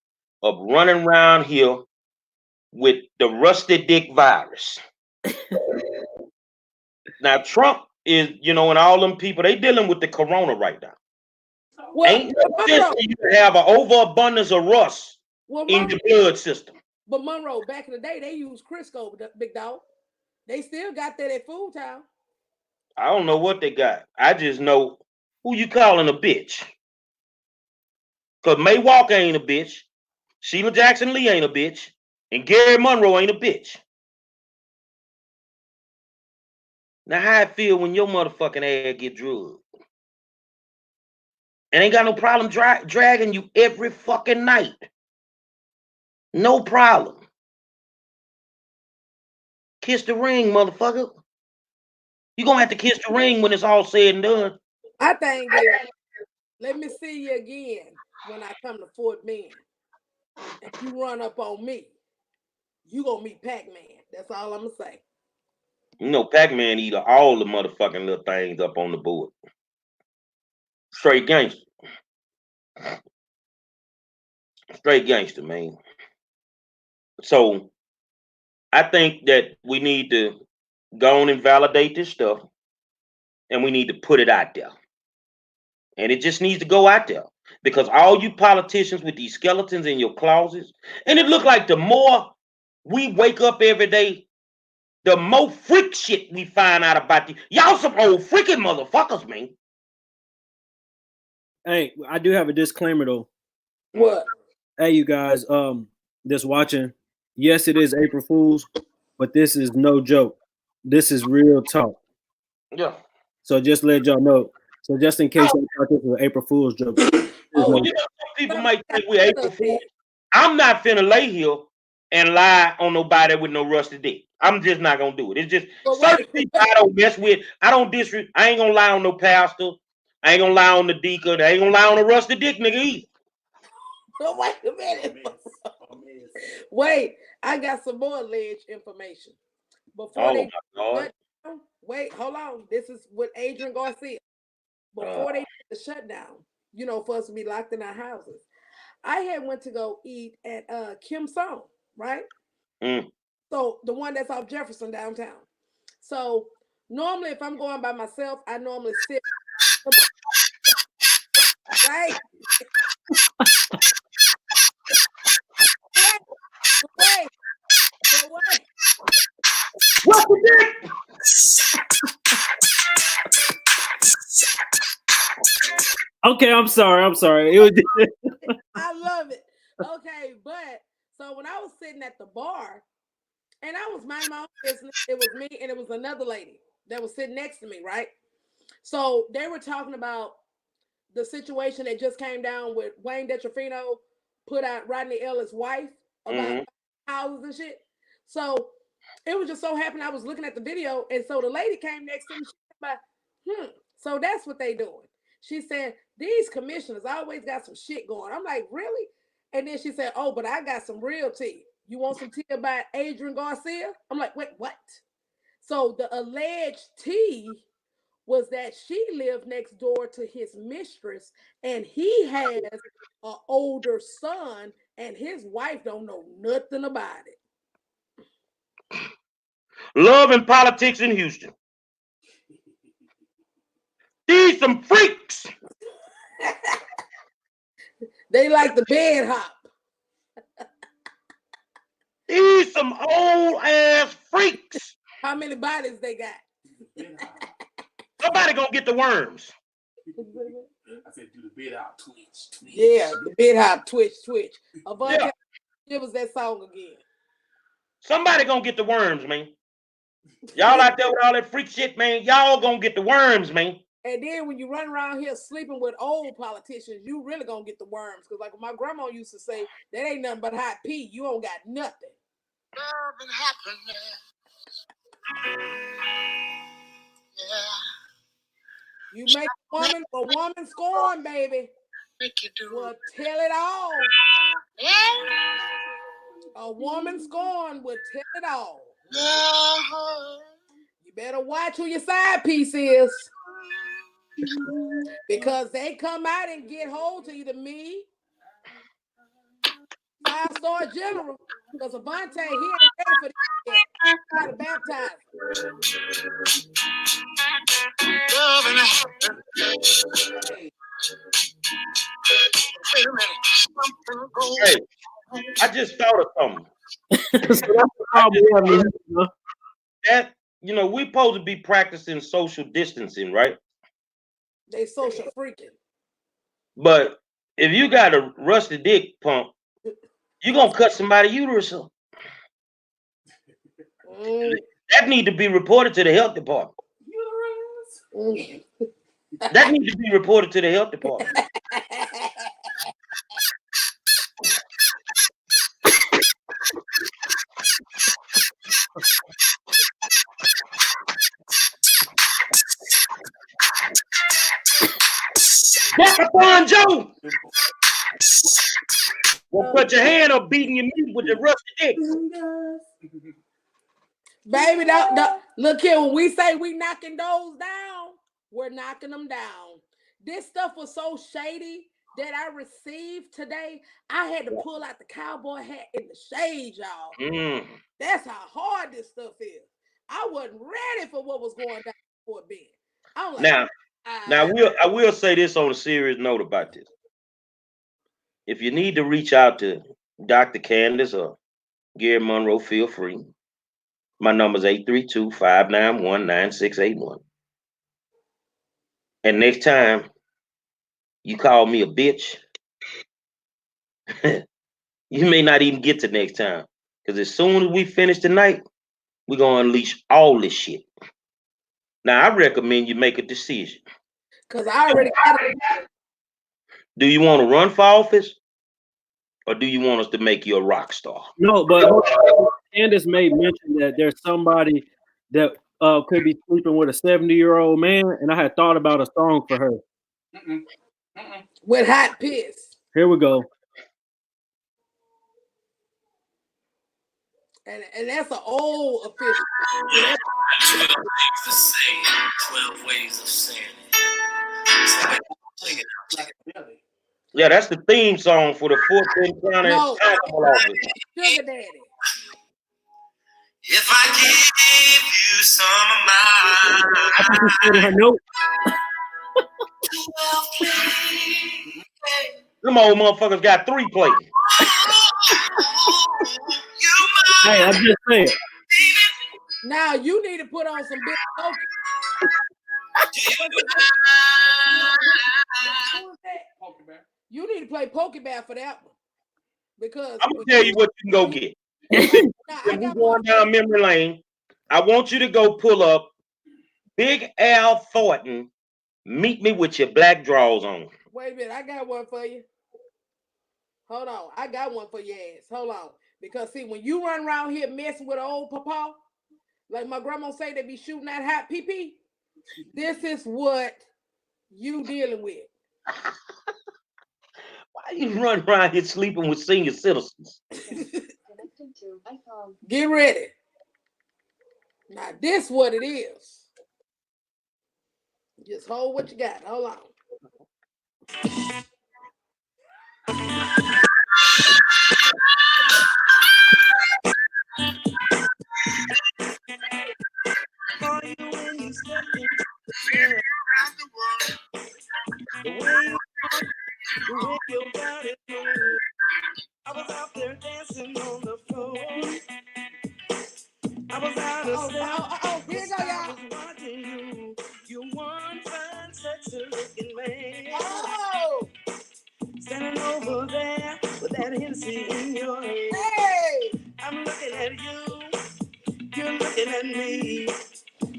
A: of running around here with the rusty dick virus. Now, Trump is, and all them people, they dealing with the corona right now.
C: Well,
A: Ain't no sense for you to have an overabundance of rust in your blood system.
C: But Monroe, back in the day, they used Crisco, big dog. They still got that at Food Town.
A: I don't know what they got. I just know who you calling a bitch. Because May Walker ain't a bitch. Sheila Jackson Lee ain't a bitch. And Gary Monroe ain't a bitch. Now, how I feel when your motherfucking ass get drugged? And ain't got no problem dragging you every fucking night. No problem. Kiss the ring, motherfucker. You gonna have to kiss the ring when it's all said and done.
C: I think is, let me see you again when I come to Fort Bend. And you run up on me. You gonna meet Pac-Man. That's all I'm gonna say.
A: Pac-Man eat all the motherfucking little things up on the board. Straight gangster. Straight gangster, man. So I think that we need to go on and validate this stuff, and we need to put it out there. And it just needs to go out there. Because all you politicians with these skeletons in your closets, and it look like the more we wake up every day, the more freak shit we find out about you. Y'all some old freaking motherfuckers, man.
B: Hey, I do have a disclaimer though.
C: What?
B: Hey, you guys, just watching. Yes, it is April Fool's, but this is no joke. This is real talk.
A: Yeah.
B: So just let y'all know. So just in case you thought this was an April Fool's joke.
A: Some people might think we're April Fool's. I'm not finna lay here and lie on nobody with no rusty dick. I'm just not gonna do it. It's just certain people I don't mess with. I don't disrespect. I ain't gonna lie on no pastor. I ain't gonna lie on the deacon. I ain't gonna lie on a rusty dick nigga either.
C: So wait a minute. Wait, I got some more alleged information. Before they shut down, wait, hold on. This is what Adrian Garcia. Before they did the shutdown, for us to be locked in our houses. I had went to go eat at Kim Song, right? So the one that's off Jefferson downtown. So normally if I'm going by myself, I normally sit right. Wait.
A: What's the dick?
B: Okay, I'm sorry. It was
C: I love it. Okay, but so when I was sitting at the bar and I was minding my own business, it was me and it was another lady that was sitting next to me, right? So they were talking about the situation that just came down with Wayne DeTrofino put out Rodney Ellis' wife about houses and shit. So it was just so happened I was looking at the video, and so the lady came next to me. She said, so that's what they doing. She said, these commissioners always got some shit going. I'm like, really? And then she said, oh, but I got some real tea. You want some tea about Adrian Garcia? I'm like, wait, what? So the alleged tea was that she lived next door to his mistress, and he has an older son, and his wife don't know nothing about it.
A: Love and politics in Houston. These some freaks.
C: They like the bed hop.
A: These some old ass freaks.
C: How many bodies they got?
A: Somebody gonna get the worms.
D: I said, do the bid out, twitch.
C: Yeah, the bid out, twitch. Avante, give us that song again.
A: Somebody gonna get the worms, man. Y'all out there with all that freak shit, man. Y'all gonna get the worms, man.
C: And then when you run around here sleeping with old politicians, you really gonna get the worms. Because like my grandma used to say, that ain't nothing but hot pee. You don't got nothing.
E: Love and happiness. Yeah.
C: You make a woman scorn, baby.
E: Make you do.
C: Well, tell it all.
E: Yeah.
C: A woman scorn would tell it all.
E: Uh-huh.
C: You better watch who your side piece is. Because they come out and get hold to either me, 5-star general, because Avante, he ain't ready for this yet. Got to baptize.
E: Love and happiness. Wait a minute. Something goes.
A: Hey, I just thought of something. That, you know, we supposed to be practicing social distancing, right?
C: They social freaking.
A: But if you got a rusty dick pump, you gonna cut somebody's uterus up. That need to be reported to the health department. That needs to be reported to the health department. That's a fun joke. Well, put your hand up beating your meat with the rusty dick.
C: Baby, look here, when we say we knocking those down, we're knocking them down. This stuff was so shady that I received today. I had to pull out the cowboy hat in the shade, y'all. That's how hard this stuff is. I wasn't ready for what was going down before bed. I'm like,
A: now I will say this on a serious note about this. If you need to reach out to Dr. Candace or Gary Monroe, feel free. My number is 832-591-9681. And next time you call me a bitch, you may not even get to next time. Because as soon as we finish tonight, we're going to unleash all this shit. Now, I recommend you make a decision.
C: Because I already got it.
A: Do you want to run for office? Or do you want us to make you a rock star?
B: No, but Candace made mention that there's somebody that could be sleeping with a 70-year-old man, and I had thought about a song for her.
C: With hot piss.
B: Here we go.
C: And that's an old official.
E: 12 ways of saying it.
A: Yeah, that's the theme song for the Fort Bend County Constable Office.
C: Sugar Daddy.
E: If I give you some of mine.
B: I think she said her note.
A: Them old motherfuckers got 3 plates.
B: Hey, I'm just saying.
C: Now you need to put on some big focus. You need to play Pokeball for that one. Because
A: I'm gonna tell you what you can go get. If we're going down memory lane, I want you to go pull up Big Al Thornton, Meet Me With Your Black Drawers On.
C: Wait a minute, I got one for you. Hold on, I got one for your ass. Hold on. Because see, when you run around here messing with an old papa, like my grandma say, they be shooting that hot pee-pee. This is what you dealing with.
A: Why you run around here sleeping with senior citizens?
C: Get ready. Now this what it is. Just hold what you got. Hold on.
F: I was out there dancing on the floor. I was out of
C: here you go, y'all.
F: watching you. You want standing over there with that Hennessy in your hand.
C: Hey,
F: I'm looking at you, you're looking at me.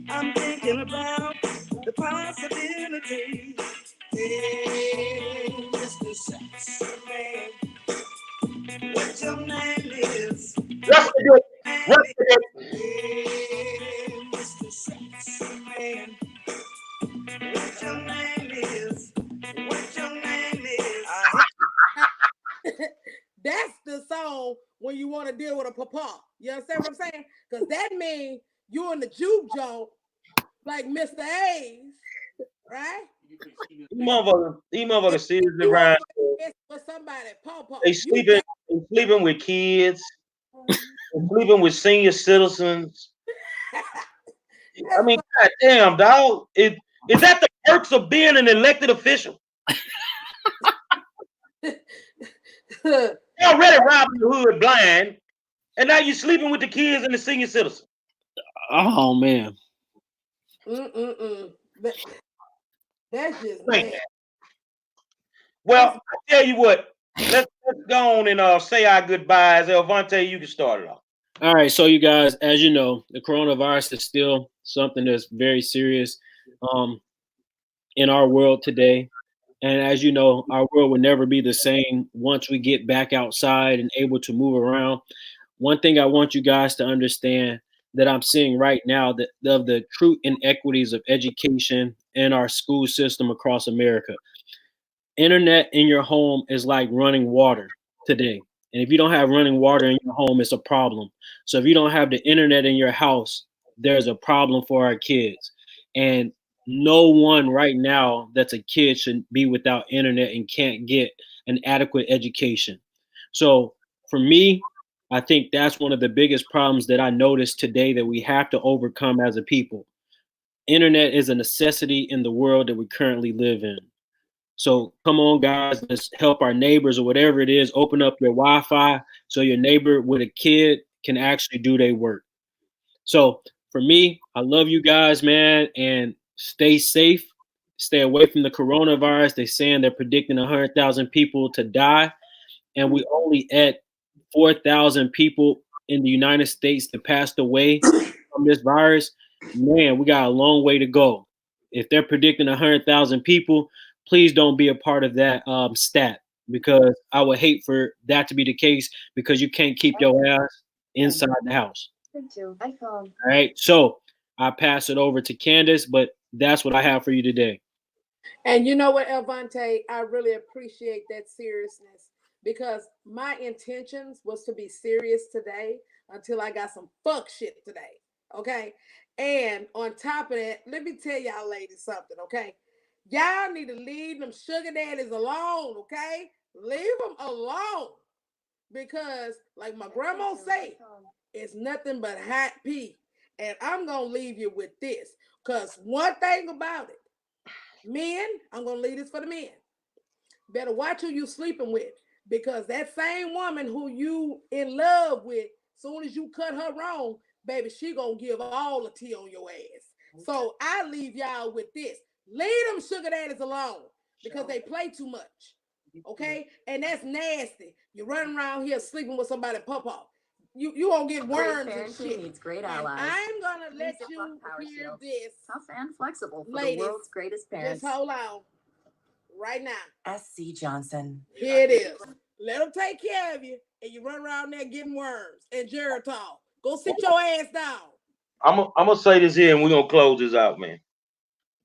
F: I'm thinking about the possibility. Hey, Mr. Sexy Man, what your name is?
A: Rest the dick. Rest the dick.
F: Hey, Mr. Sexy Man, what your name is? What your name is?
C: that's the song when you want to deal with a papa. You understand what I'm saying? Because that means you in the juke joint like Mr. A's, right?
A: These motherfuckers seriously
C: You
A: Ryan.
C: for somebody, papa.
A: They sleeping with kids. They sleeping with senior citizens. I mean, god damn, dog. Is that the perks of being an elected official? You already robbing the hood blind, and now you sleeping with the kids and the senior citizens.
B: Oh man.
C: That's just
A: Man.
C: bad.
A: Well, I tell you what, let's go on and say our goodbyes. Elvante, you can start it off.
B: All right, so you guys, as you know, the coronavirus is still something that's very serious in our world today. And as you know, our world will never be the same once we get back outside and able to move around. One thing I want you guys to understand that I'm seeing right now that of the true inequities of education in our school system across America. Internet in your home is like running water today. And if you don't have running water in your home, it's a problem. So if you don't have the internet in your house, there's a problem for our kids. And no one right now that's a kid should be without internet and can't get an adequate education. So for me, I think that's one of the biggest problems that I noticed today that we have to overcome as a people. Internet is a necessity in the world that we currently live in. So come on, guys, let's help our neighbors or whatever it is. Open up your Wi-Fi so your neighbor with a kid can actually do their work. So for me, I love you guys, man, and stay safe. Stay away from the coronavirus. They're saying they're predicting 100,000 people to die, and we only at 4,000 people in the United States that passed away from this virus. Man, we got a long way to go. If they're predicting 100,000 people, please don't be a part of that stat, because I would hate for that to be the case, because you can't keep your ass inside the house. All right, so I pass it over to Candace, but that's what I have for you today.
C: And you know what, Elvante, I really appreciate that seriousness, because my intentions was to be serious today until I got some fuck shit today. Okay. And on top of that, let me tell y'all ladies something, okay? Y'all need to leave them sugar daddies alone, okay? Leave them alone. Because, like my grandma say, it's nothing but hot pee. And I'm going to leave you with this. Because one thing about it, men, I'm going to leave this for the men. Better watch who you sleeping with. Because that same woman who you in love with, soon as you cut her wrong, baby, she going to give all the tea on your ass. So I leave y'all with this. Leave them sugar daddies alone, because they play too much. Okay? And that's nasty. You're running around here sleeping with somebody pop-off. You won't get worms and shit. Needs great allies. I'm gonna let you hear this.
G: Tough and flexible for
C: ladies,
G: the world's greatest parents.
C: Just hold on. Right now.
G: S.C. Johnson.
C: Here it is. Let them take care of you, and you run around there getting worms and Geritol. Go sit your ass down.
A: I'm gonna say this here, and we're gonna close this out, man.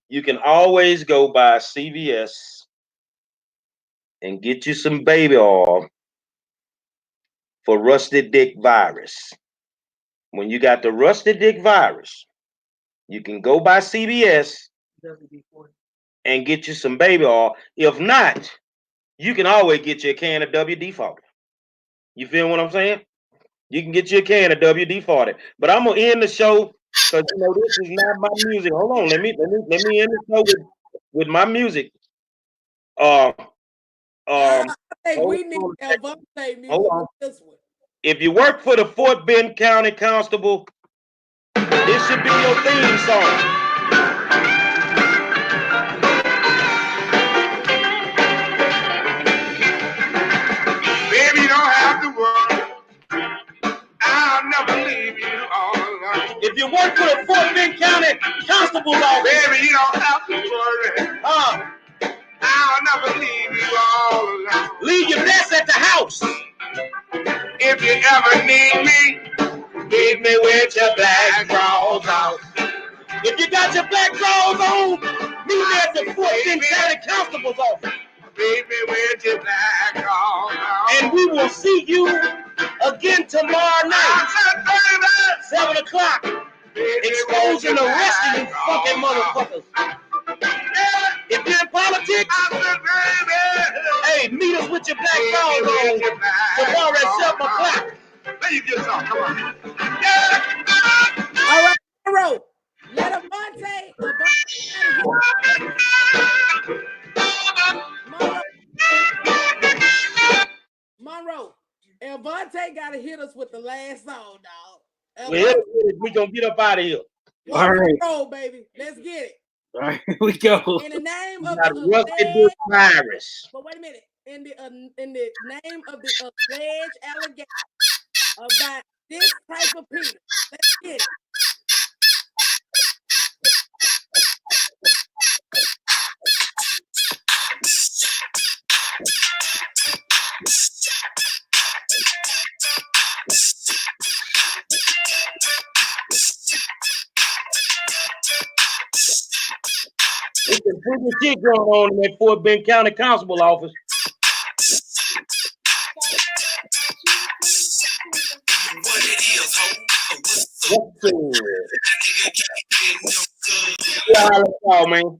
A: You can always go by CVS and get you some baby oil for rusty dick virus. When you got the rusty dick virus, you can go by CVS and get you some baby oil. If not, you can always get you a can of WD-40. You feel what I'm saying? You can get you a can of WD-40. But I'm gonna end the show, because you know this is not my music. Hold on, let me end the show with my music.
C: I think we need Elvante music with this one.
A: If you work for the Fort Bend County Constable, this should be your theme song. Constable office.
E: Baby, you don't have to worry. I'll never leave you all alone.
A: Leave your best at the house.
E: If you ever need me,
A: Leave me with your black drawers on. If you got your black drawers on, meet me at the Fort Bend County Constable's office.
E: baby, with your black drawers on.
A: And we will see you again tomorrow night,
E: I said,
A: 7 o'clock,
E: baby,
A: exposing the rest of you fucking motherfuckers. If you're in politics, hey, meet us with your black drawers on tomorrow at 7 o'clock.
E: Let you get some. Come on.
C: All right, Monroe. Let Avante Monroe. Avante gotta hit us with the last song, dog.
A: We gonna get up out of here.
B: All right.
C: Roll, baby. Let's get it.
B: All right, here we go.
C: In the name of
A: Not
C: the
A: rusted
C: alleged,
A: this virus.
C: but wait a minute. In the name of the alleged allegation about this type of penis. Let's get it.
A: It's some pretty shit going on in that Fort Bend County Constable office. What's the... Yeah, man.